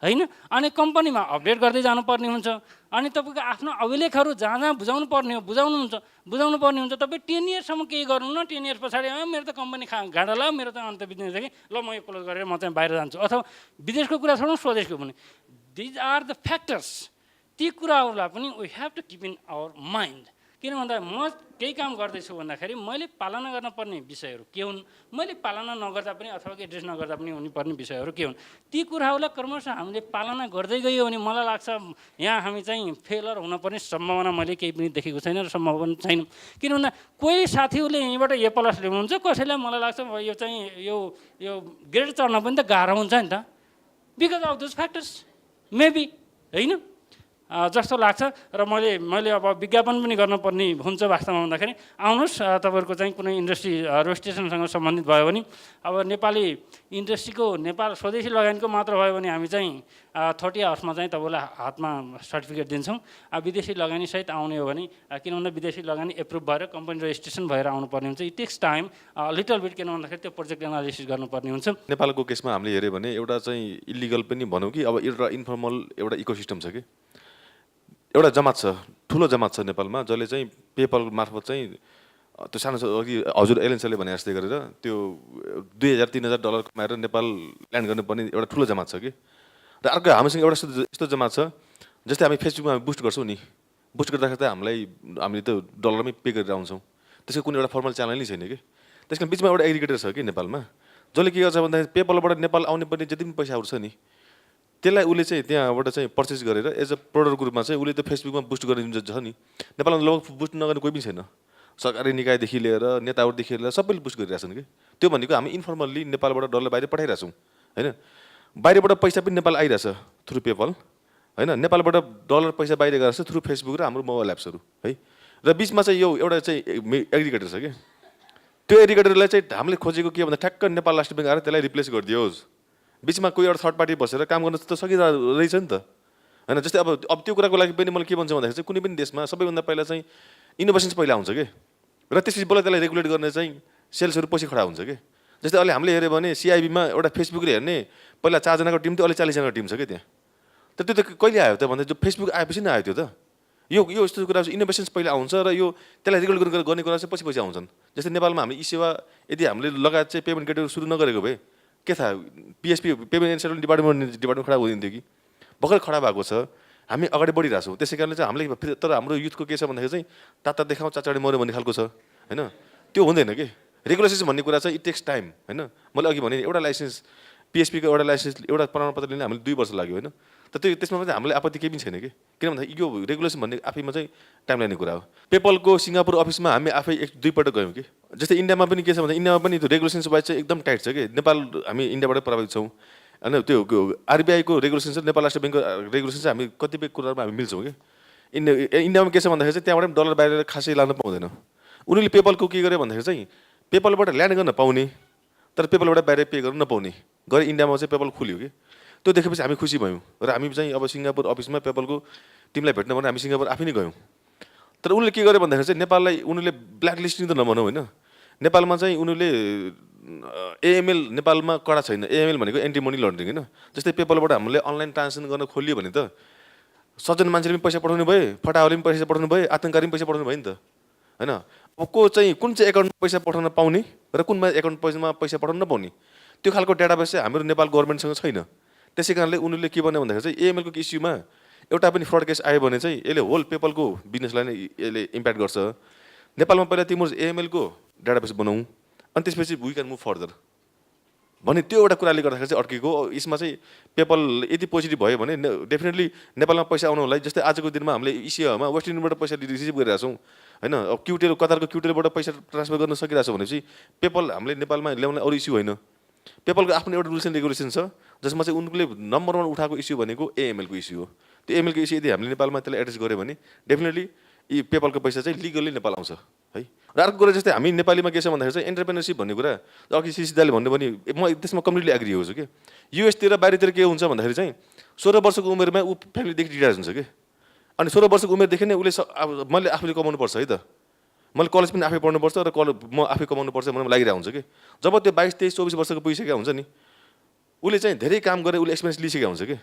होइन। अनि कम्पनीमा अपडेट गर्दै जानुपर्ने हुन्छ। अनि तपाईँको आफ्नो अभिलेखहरू जहाँ जहाँ बुझाउनु पर्ने हो बुझाउनु पर्ने हुन्छ। तपाईँ 10 इयर्ससम्म केही गर्नु न, 10 इयर्स पछाडि मेरो त कम्पनी घाँडा ल, मेरो त अन्त बिजनेस छ कि ल म यो क्लोज गरेर म चाहिँ बाहिर जान्छु। अथवा विदेशको कुरा छोडौँ, स्वदेशको पनि। These are the factors. ती कुराहरूलाई पनि we have to keep in our mind. किन भन्दा म केही काम गर्दैछु भन्दाखेरि मैले पालना गर्न पर्ने विषयहरू के हुन्, मैले पालना नगर्दा पनि अथवा एड्रेस नगर्दा पनि हुनुपर्ने विषयहरू के हुन्, ती कुराहरूलाई क्रमशः हामीले पालना गर्दै गयो भने मलाई लाग्छ यहाँ हामी चाहिँ फेलर हुनपर्ने सम्भावना मैले केही पनि देखेको छैन र सम्भावना छैन। किन भन्दा कोही साथीहरूले यहीँबाट ए प्लस ल्याउनुहुन्छ, कसैलाई मलाई लाग्छ यो चाहिँ यो ग्रेड चढ्न पनि त गाह्रो हुन्छ नि त, because of those factors maybe, होइन जस्तो लाग्छ। र मैले अब विज्ञापन पनि गर्नुपर्ने हुन्छ वास्तवमा भन्दाखेरि। आउनुहोस् तपाईँहरूको चाहिँ कुनै इन्डस्ट्री रजिस्ट्रेसनसँग सम्बन्धित भयो भने, अब नेपाली इन्डस्ट्रीको नेपाल स्वदेशी लगानीको मात्र भयो भने हामी चाहिँ 30 आवर्समा चाहिँ तपाईँलाई हातमा सर्टिफिकेट दिन्छौँ। विदेशी लगानीसहित आउने हो भने, किन भन्दा विदेशी लगानी एप्रुभ भएर कम्पनी रजिस्ट्रेसन भएर आउनुपर्ने हुन्छ। It takes time little bit, किन भन्दाखेरि त्यो प्रोजेक्ट एनालिसिस गर्नुपर्ने हुन्छ। नेपालको केसमा हामीले हेऱ्यो भने एउटा चाहिँ इलिगल पनि भनौँ कि अब एउटा इन्फर्मल एउटा इकोसिस्टम छ कि, एउटा जमात छ, ठुलो जमात छ नेपालमा, जसले चाहिँ पेपल मार्फत चाहिँ त्यो सानो हजुर एलेन सरले भने जस्तै गरेर त्यो $2000-3000 कमाएर नेपाल ल्यान्ड गर्नुपर्ने एउटा ठुलो जमात छ कि। र अर्को हामीसँग एउटा यस्तो जमात छ, जस्तै हामी फेसबुकमा बुस्ट गर्छौँ नि, बुस्ट गर्दाखेरि त हामीले त डलरमै पे गरेर आउँछौँ, त्यसको कुनै एउटा फर्मल च्यानल नै छैन कि। त्यसको बिचमा एउटा एग्रिगेटर छ कि नेपालमा, जसले के गर्छ भन्दाखेरि पेपलबाट नेपाल आउने पर्ने जति पनि पैसाहरू छ नि, त्यसलाई उसले चाहिँ त्यहाँबाट चाहिँ पर्चेस गरेर एज अ प्रोडक्ट ग्रुपमा चाहिँ उसले त फेसबुकमा बुस्ट गर्ने जुन छ नि, नेपालमा लगभग बुस्ट नगर्ने कोही पनि छैन। सरकारी निकायदेखि लिएर नेताहरूदेखि लिएर सबैले बुस्ट गरिरहेछन् कि। त्यो भनेको हामी इन्फर्मल्ली नेपालबाट डलर बाहिर पठाइरहेछौँ, होइन। बाहिरबाट पैसा पनि नेपाल आइरहेछ थ्रु पेपल, होइन। नेपालबाट डलर पैसा बाहिर गएर थ्रु फेसबुक र हाम्रो मोबाइल एप्सहरू है। र बिचमा चाहिँ यो एउटा चाहिँ एग्रिगेटर छ कि, त्यो एग्रिगेटरलाई चाहिँ हामीले खोजेको के भन्दा ठ्याक्क नेपाल राष्ट्र ब्याङ्क आएर त्यसलाई रिप्लेस गरिदियोस्। बिचमा कोही एउटा थर्ड पार्टी बसेर काम गर्न त सकिरहेको रहेछ नि त, होइन। जस्तै अब त्यो कुराको लागि पनि मैले के भन्छु भन्दाखेरि चाहिँ कुनै पनि देशमा सबैभन्दा पहिला चाहिँ इनोभेसन्स पहिला आउँछ कि, र त्यसपछि बल्ल त्यसलाई रेगुलेट गर्ने चाहिँ सेल्सहरू पछि खडा हुन्छ कि। जस्तै अहिले हामीले हेऱ्यो भने सिआइबीमा एउटा फेसबुकले हेर्ने पहिला 4 जनाको टिम थियो, अहिले 40 जनाको टिम छ कि त्यहाँ। त त्यो त कहिले आयो त भन्दा जो फेसबुक आएपछि नै आयो त्यो त। यो यस्तो कुरा इनोभेसन्स पहिला आउँछ र यो त्यसलाई रेगुलेट गर्ने कुरा चाहिँ पछि आउँछन्। जस्तै नेपालमा हामीले ई सेवा यदि हामीले लगायत चाहिँ पेमेन्ट गेटवे सुरु नगरेको भए के थाहा, PSP payment and settlement department खडा हुँदैन थियो कि। भर्खर खडा भएको छ, हामी अगाडि बढिरहेछौँ। त्यसै कारणले चाहिँ हामीले तर हाम्रो युथको के छ भन्दाखेरि चाहिँ ताता देखाउँ चाचाडी मऱ्यो भन्ने खालको छ, होइन। त्यो हुँदैन कि। रेगुलेसन्स भन्ने कुरा चाहिँ इट टेक्स टाइम, होइन। मैले अघि भने एउटा लाइसेन्स पिएसपीको एउटा लाइसेन्स एउटा प्रमाणपत्र लिन हामीले 2 वर्ष लाग्यो, होइन। त त्यसमा चाहिँ हामीले आपत्ति केही पनि छैन कि, किन भन्दा यो रेगुलेसन भन्ने आफैमा चाहिँ टाइम लाग्ने कुरा हो। पेपलको सिङ्गापुर अफिसमा हामी आफै 1-2 पल्ट गयौँ कि। जस्तै इन्डियामा पनि के छ भन्दा इन्डियामा पनि त्यो रेगुलेसन्स वाइज चाहिँ एकदम टाइट छ कि। नेपाल हामी इन्डियाबाट प्रभावित छौँ, होइन। त्यो आरबिआईको रेगुलेसन छ, नेपाल राष्ट्र ब्याङ्कको रेगुलेसन चाहिँ हामी कतिपय कुरामा हामी मिल्छौँ कि। इन्डियामा के छ भन्दाखेरि चाहिँ त्यहाँबाट पनि डलर बाहिर खासै लान पाउँदैन। उनीहरूले पेपलको के गर्यो भन्दाखेरि चाहिँ पेपलबाट ल्यान्ड गर्न पाउने तर पेपलबाट बाहिर पे गर्न नपाउने गरे इन्डियामा चाहिँ पेपल खुल्यो कि। त्यो देखेपछि हामी खुसी भयौँ र हामी चाहिँ अब सिङ्गापुर अफिसमा पेपलको टिमलाई भेट्न भने हामी सिङ्गापुर आफै नै गयौँ। तर उनीहरूले के गर्यो भन्दाखेरि चाहिँ नेपाललाई उनीहरूले ब्ल्याक लिस्टिङ त नभनौँ, होइन। नेपालमा चाहिँ उनीहरूले एएमएल नेपालमा कडा छैन। एएमएल भनेको एन्टी मनी लन्ड्रिङ, होइन। जस्तै पेपलबाट हामीले अनलाइन ट्रान्जेक्सन गर्न खोलियो भने त सज्जन मान्छेले पनि पैसा पठाउनु भए, फटाहरूले पनि पैसा पठाउनु भए, आतङ्ककारी पनि पैसा पठाउनु भयो नि त, होइन। अब को चाहिँ कुन चाहिँ एकाउन्टमा पैसा पठाउन पाउने र कुनमा एकाउन्टमा पैसा पठाउन नपाउने त्यो खालको डेटाबेस चाहिँ हाम्रो नेपाल गभर्मेन्टसँग छैन। त्यसै कारणले उनीहरूले के भन्यो भन्दाखेरि चाहिँ एएमएलको इस्युमा एउटा पनि फ्रड केस आयो भने चाहिँ यसले होल पेपलको बिजनेसलाई नै यसले इम्प्याक्ट गर्छ। नेपालमा पहिला तिम्रो एएमएलको डेटाबेस बनाऊ अनि त्यसपछि वी क्यान मुभ फर्दर भने त्यो एउटा कुराले गर्दाखेरि चाहिँ अड्केको। यसमा चाहिँ पेपल यदि पोजिटिभ भयो भने डेफिनेटली नेपालमा पैसा आउनलाई, जस्तै आजको दिनमा हामीले एसियामा वेस्ट इन्डिजबाट पैसा रिसिभ गरिरहेको छौँ, होइन। अब कतारको क्युटेलबाट पैसा ट्रान्सफर गर्न सकिरहेको छ भनेपछि पेपल हामीले नेपालमा ल्याउने अरू इस्यु होइन। पेपलको आफ्नो एउटा रुल्स एन्ड रेगुलेसन छ जसमा चाहिँ उनले नम्बर 1 उठाएको इस्यु भनेको एएमएलको इस्यु हो। त्यो एएमएलको इस्यु यदि हामीले नेपालमा त्यसलाई एड्रेस गऱ्यो भने डेफिनेटली यी पेपलको पैसा चाहिँ लिगली नेपाल आउँछ है। र अर्को कुरा जस्तै हामी नेपालीमा के छ भन्दाखेरि चाहिँ एन्टरप्रेनरसिप भन्ने कुरा अघि सिसिदाले भन्नु पनि म त्यसमा कम्प्लिटली एग्री हुन्छु कि। युएसतिर बाहिरतिर के हुन्छ भन्दाखेरि चाहिँ 16 वर्षको उमेरमा ऊ फ्यामिलीदेखि रिटायर हुन्छ कि। अनि 16 वर्षको उमेरदेखि नै उसले मैले आफूले कमाउनुपर्छ है त, मैले कलेज पनि आफै पढ्नुपर्छ र म आफै कमाउनुपर्छ भनेर लागिरहेको हुन्छ कि। जब त्यो 22, 23, 24 वर्षको पुगिसकेको हुन्छ नि उसले चाहिँ धेरै काम गरेर उसले एक्सपिरियन्स लिइसकेको हुन्छ कि।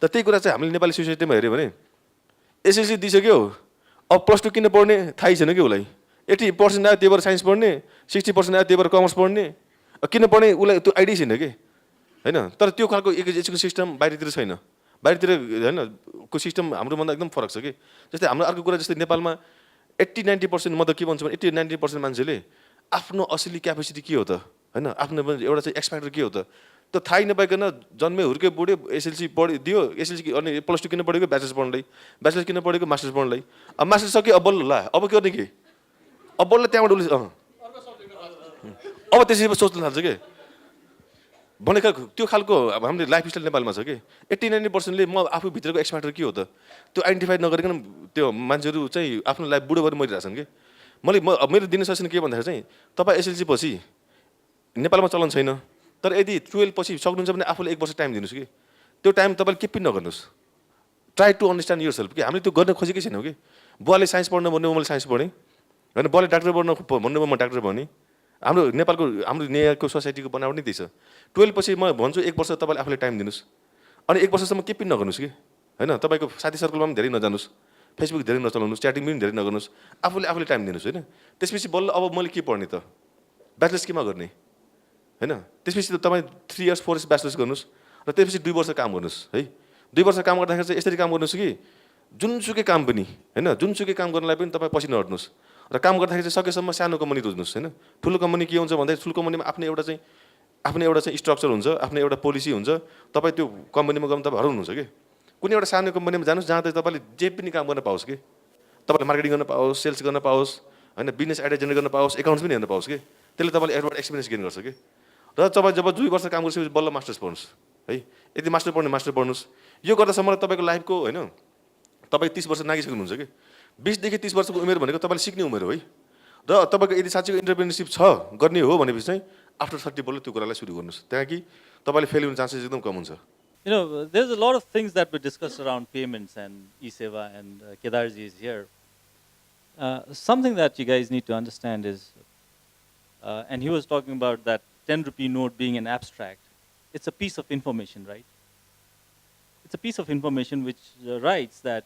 तर त्यही कुरा चाहिँ हामीले नेपाली सोसाइटीमा हेऱ्यो भने एसएलसी दिइसक्यो, अब +2 किन पढ्ने थाहै छैन कि उसलाई। 80% आयो त्यही भएर साइन्स पढ्ने, 60% आयो त्यही भएर कमर्स पढ्ने, किन पढ्ने उसलाई त्यो आइडिया छैन कि होइन। तर त्यो खालको एजुकेसन सिस्टम बाहिरतिर छैन, बाहिरतिर होइन को सिस्टम हाम्रोभन्दा एकदम फरक छ कि। जस्तै हाम्रो अर्को कुरा, जस्तै नेपालमा 80-90% म त के भन्छु भने 80-90% मान्छेले आफ्नो असली क्यापेसिटी के हो त होइन, आफ्नो एउटा चाहिँ एक्सपेक्टर के हो त त्यो थाहै नपाइकन जन्मे हुर्के बुढ्यो, एसएलसी दियो, एसएलसी अनि +2 किन पढेको, ब्याचलर्स पढ्नलाई, ब्याचलर्स किन पढेको, मास्टर्स पढ्नलाई। अब मास्टर्स सक्यो, अब बल्ल ला अब के गर्ने कि, अब बल्ल त्यहाँबाट उसले अब त्यसरी सोच्न थाल्छ कि भनेको त्यो खालको। अब हाम्रो लाइफस्टाइल नेपालमा छ कि 80-90%ले म आफू भित्रको एक्सपेक्टर के हो त त्यो आइडेन्टिफाई नगरिकन त्यो मान्छेहरू चाहिँ आफ्नो लाइफ बुढो भएर मरिरहेछन् कि। मेरो दिने सजेसन के भन्दाखेरि चाहिँ तपाईँ एसएलसी पछि नेपालमा चलन छैन, तर यदि 12 पछि सक्नुहुन्छ भने आफूले 1 वर्ष टाइम दिनुहोस् कि। त्यो टाइम तपाईँले के पनि नगर्नुहोस्, try to understand yourself कि। हामीले त्यो गर्न खोजेकै छैनौँ कि। बुवाले साइन्स पढ्नु भन्ने मैले साइन्स पढेँ होइन, बुवाले डाक्टर बन्नु भन्नुभयो म डाक्टर बनेँ। हाम्रो नेपालको हाम्रो यहाँको सोसाइटीको बनावट नै त्यही छ। 12 पछि म भन्छु 1 वर्ष तपाईँले आफूले टाइम दिनुहोस्, अनि 1 वर्षसम्म के पनि नगर्नुहोस् कि होइन। तपाईँको साथी सर्कलमा पनि धेरै नजानुहोस्, फेसबुक धेरै नचलाउनुहोस्, च्याटिङ पनि धेरै नगर्नुहोस्, आफूले टाइम दिनुहोस् होइन। त्यसपछि बल्ल अब मैले के पढ्ने त, ब्याचलर्स केमा गर्ने होइन। त्यसपछि तपाईँ 3 years 4 years ब्याचलर्स गर्नुहोस् र त्यसपछि 2 वर्ष काम गर्नुहोस् है। 2 वर्ष काम गर्दाखेरि चाहिँ यसरी काम गर्नुहोस् कि जुनसुकै काम पनि होइन, जुनसुकै काम गर्नलाई पनि तपाईँ पछि नहट्नुहोस् र काम गर्दाखेरि चाहिँ सकेसम्म सानो कम्पनी रोज्नुहोस् होइन। ठुलो कम्पनी के हुन्छ भन्दाखेरि ठुलो कम्पनीमा आफ्नो एउटा चाहिँ स्ट्रक्चर हुन्छ, आफ्नो एउटा पोलिसी हुन्छ। तपाईँ त्यो कम्पनीमा गएर तपाईँ हराउनुहुन्छ कि। कुनै एउटा सानो कम्पनीमा जानुहोस् जहाँ चाहिँ तपाईँले जे पनि काम गर्न पाओस् कि, तपाईँले मार्केटिङ गर्न पाओस्, सेल्स गर्न पाओस् होइन, बिजनेस आइडिया जेनेरेट गर्न पाओस्, एकाउन्ट्स पनि हेर्न पाओस् कि। त्यसले तपाईँले एउटा एक्सपिरियन्स गेन गर्छ कि। र तपाईँ जब 2 वर्ष काम गरिसकेपछि बल्ल मास्टर्स पढ्नुहोस् है। यदि मास्टर पढ्नुहोस्। यो गर्दासम्म तपाईँको लाइफको होइन तपाईँ 30 वर्ष नागिसक्नुहुन्छ कि। 20 देखि 30 वर्षको उमेर भनेको तपाईँले सिक्ने उमेर हो है। र तपाईँको यदि साँच्चैको इन्टरप्रेन्योरसिप छ गर्ने हो भनेपछि चाहिँ आफ्टर 30 बल्ल त्यो कुरालाई सुरु गर्नुहोस्, त्यहाँ कि तपाईँले फेल हुने चान्सेस एकदम कम हुन्छ। You know, there's a lot of things that we discussed around payments and e-seva, and Kedarji is here. Something that you guys need to understand is, and he was talking about that 10 rupee note being an abstract. It's a piece of information, right? It's a piece of information which writes that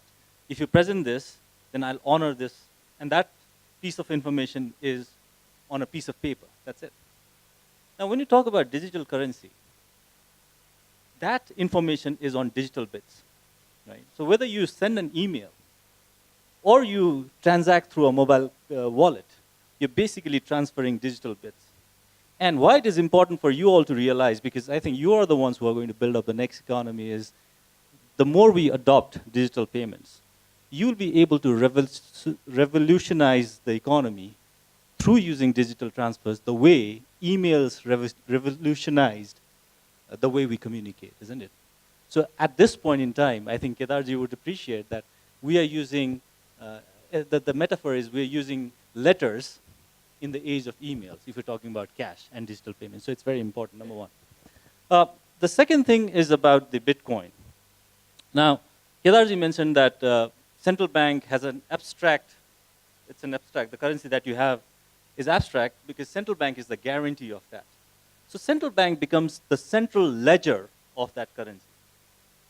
if you present this, then I'll honor this. And that piece of information is on a piece of paper. That's it. Now, when you talk about digital currency, that information is on digital bits, right? So whether you send an email or you transact through a mobile wallet, you're basically transferring digital bits. And why it is important for you all to realize, because I think you are the ones who are going to build up the next economy, is the more we adopt digital payments, you'll be able to revolutionize the economy through using digital transfers the way emails revolutionized the way we communicate, isn't it? So at this point in time, I think Kedarji would appreciate that we are using, the metaphor is we're using letters in the age of emails, if you're talking about cash and digital payments. So it's very important, number one. The second thing is about the Bitcoin. Now, Kedarji mentioned that central bank has an abstract, it's an abstract, the currency that you have is abstract because central bank is the guarantee of that. So central bank becomes the central ledger of that currency.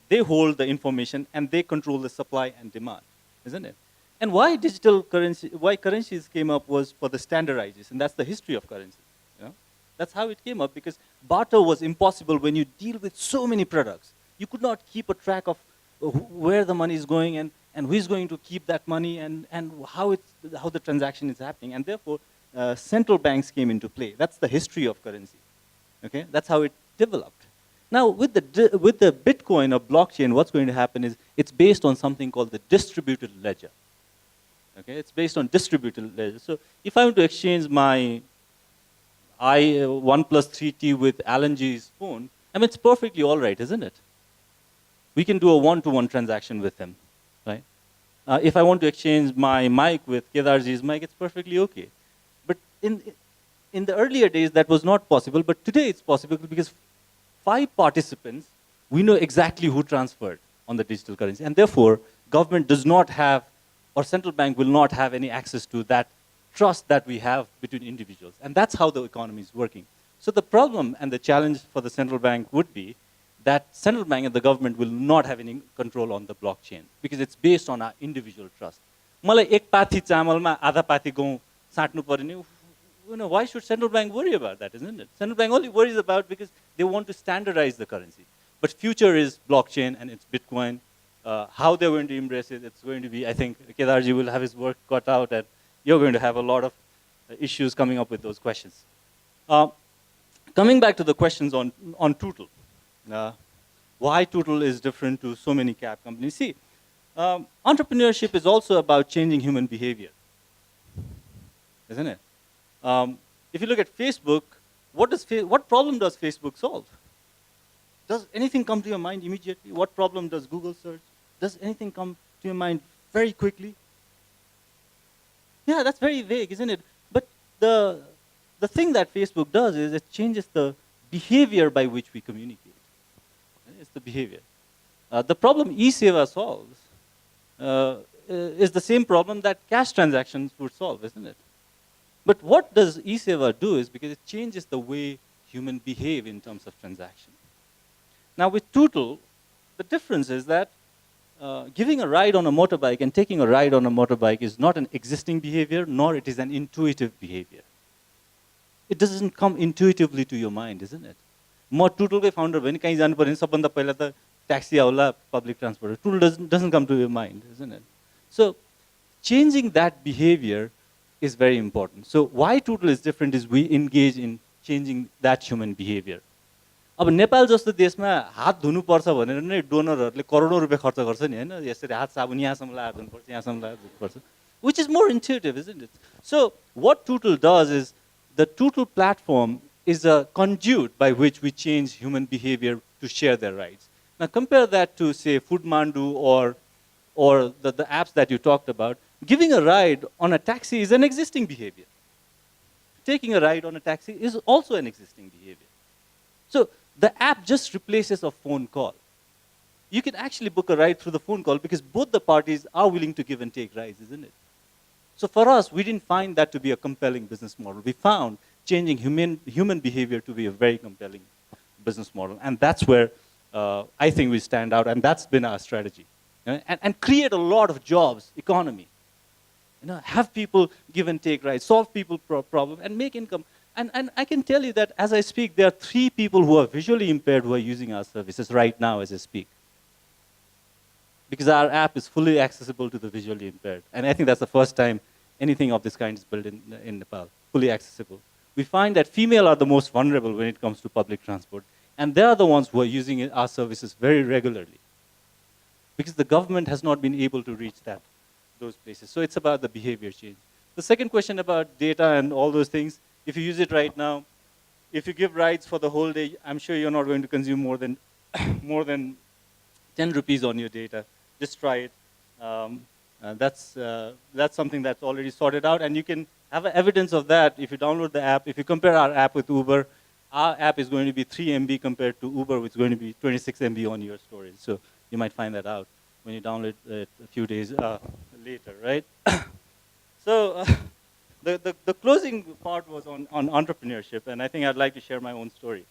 They hold the information and they control the supply and demand, isn't it? And why digital currency, why currencies came up was for the standardization, and that's the history of currency. You know? That's how it came up, because barter was impossible when you deal with so many products. You could not keep a track of where the money is going and who is going to keep that money and how the transaction is happening. And therefore, central banks came into play. That's the history of currency. Okay, that's how it developed. Now, with the Bitcoin or blockchain, what's going to happen is it's based on something called the distributed ledger. Okay, it's based on distributed ledger. So if I want to exchange my OnePlus 3T with Alan G's phone, I mean, it's perfectly all right, isn't it? We can do a one-to-one transaction with him, right? If I want to exchange my mic with Kedarji's mic, it's perfectly okay. But in the earlier days, that was not possible, but today it's possible because 5 participants, we know exactly who transferred on the digital currency, and therefore, government does not have, or central bank will not have any access to that trust that we have between individuals, and that's how the economy is working. So the problem and the challenge for the central bank would be that central bank and the government will not have any control on the blockchain because it's based on our individual trust. मलाई एक पाथी चामलमा आधा पाथी गहुँ साट्नु पर्यो नि, why should central bank worry about that, isn't it? Central bank only worries about because they want to standardize the currency. But future is blockchain and it's Bitcoin. How they're going to embrace it, it's going to be, I think, Kedarji will have his work cut out and you're going to have a lot of issues coming up with those questions. Coming back to the questions on Tootle. Why Tootle is different to so many cab companies. See, entrepreneurship is also about changing human behavior, isn't it? If you look at Facebook, what problem does Facebook solve? Does anything come to your mind immediately? What problem does Google search? Does anything come to your mind very quickly? Yeah, that's very vague, isn't it? But the thing that Facebook does is it changes the behavior by which we communicate. It's the behavior. The problem eSeva solves is the same problem that cash transactions would solve, isn't it? But what does eSeva do is because it changes the way humans behave in terms of transaction. Now with Tootle, the difference is that giving a ride on a motorbike and taking a ride on a motorbike is not an existing behavior, nor it is an intuitive behavior. It doesn't come intuitively to your mind, isn't it? म टुटलकै फाउन्डर भयो नि कहीँ जानु पर्यो भने सबभन्दा पहिला त ट्याक्सी आउला पब्लिक ट्रान्सपोर्ट टुटल doesn't come to your mind, isn't it? So changing that behavior is very important. So why Tootle is different is we engage in changing that human behavior. अब नेपाल जस्तो देशमा हात धुनुपर्छ भनेर नै डोनरहरूले करोडौँ रुपियाँ खर्च गर्छ नि हैन, यसरी हात साबुन यहाँसम्म लगाएर धुनुपर्छ यहाँसम्म लगाएर धुनुपर्छ, which is more intuitive, isn't it? So what Tootle does is the Tootle platform is a conduit by which we change human behavior to share their rights. Now compare that to, say, Foodmandu or the apps that you talked about. Giving a ride on a taxi is an existing behavior. Taking a ride on a taxi is also an existing behavior. So the app just replaces a phone call. You can actually book a ride through the phone call because both the parties are willing to give and take rides, isn't it? So for us, we didn't find that to be a compelling business model. We found changing human behavior to be a very compelling business model. And that's where I think we stand out, and that's been our strategy. And create a lot of jobs, economy. Have people give and take rights, solve people's problems, and make income. And I can tell you that as I speak, there are 3 people who are visually impaired who are using our services right now as I speak. Because our app is fully accessible to the visually impaired. And I think that's the first time anything of this kind is built in Nepal, fully accessible. We find that female are the most vulnerable when it comes to public transport. And they are the ones who are using our services very regularly. Because the government has not been able to reach those places. So it's about the behavior change. The second question about data and all those things, if you use it right now, if you give rides for the whole day, I'm sure you're not going to consume more than 10 rupees on your data. Just try it. That's something that's already sorted out, and you can have evidence of that if you download the app. If you compare our app with Uber, our app is going to be 3 MB compared to Uber, which is going to be 26 MB on your storage. So you might find that out when you download it a few days later, right? So the closing part was on entrepreneurship, and I think I'd like to share my own story.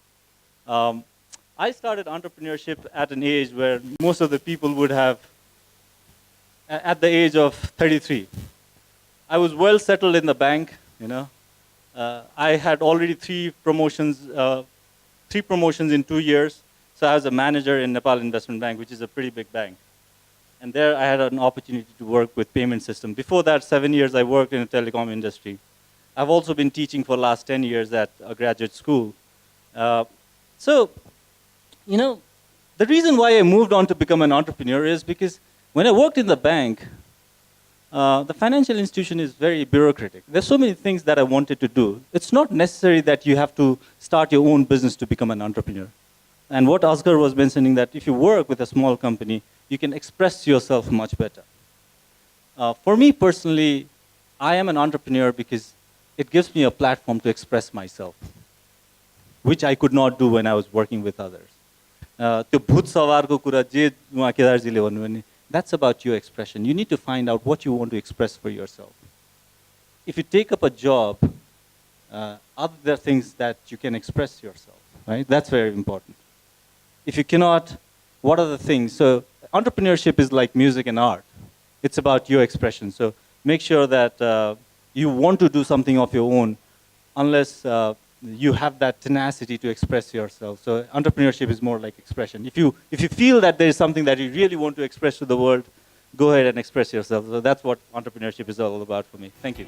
I started entrepreneurship at an age where most of the people would have, at the age of 33. I was well settled in the bank, I had already 3 promotions in 2 years. So I was a manager in Nepal Investment Bank, which is a pretty big bank. And there I had an opportunity to work with payment system. Before that, 7 years I worked in the telecom industry. I've also been teaching for the last 10 years at a graduate school. So, the reason why I moved on to become an entrepreneur is because when I worked in the bank, the financial institution is very bureaucratic. There's so many things that I wanted to do. It's not necessary that you have to start your own business to become an entrepreneur. And what Asghar was mentioning, that if you work with a small company, you can express yourself much better. For me personally, I am an entrepreneur because it gives me a platform to express myself, which I could not do when I was working with others. त्यो भूत सवारको कुरा जे उहाँ केदारजीले भन्नुभयो नि, that's about your expression. You need to find out what you want to express for yourself. If you take up a job, other things that you can express yourself, right? That's very important. If you cannot, what are the things? So entrepreneurship is like music and art. It's about your expression. So make sure that you want to do something of your own, unless you have that tenacity to express yourself. So entrepreneurship is more like expression. If you feel that there is something that you really want to express to the world, go ahead and express yourself. So that's what entrepreneurship is all about for me. Thank you.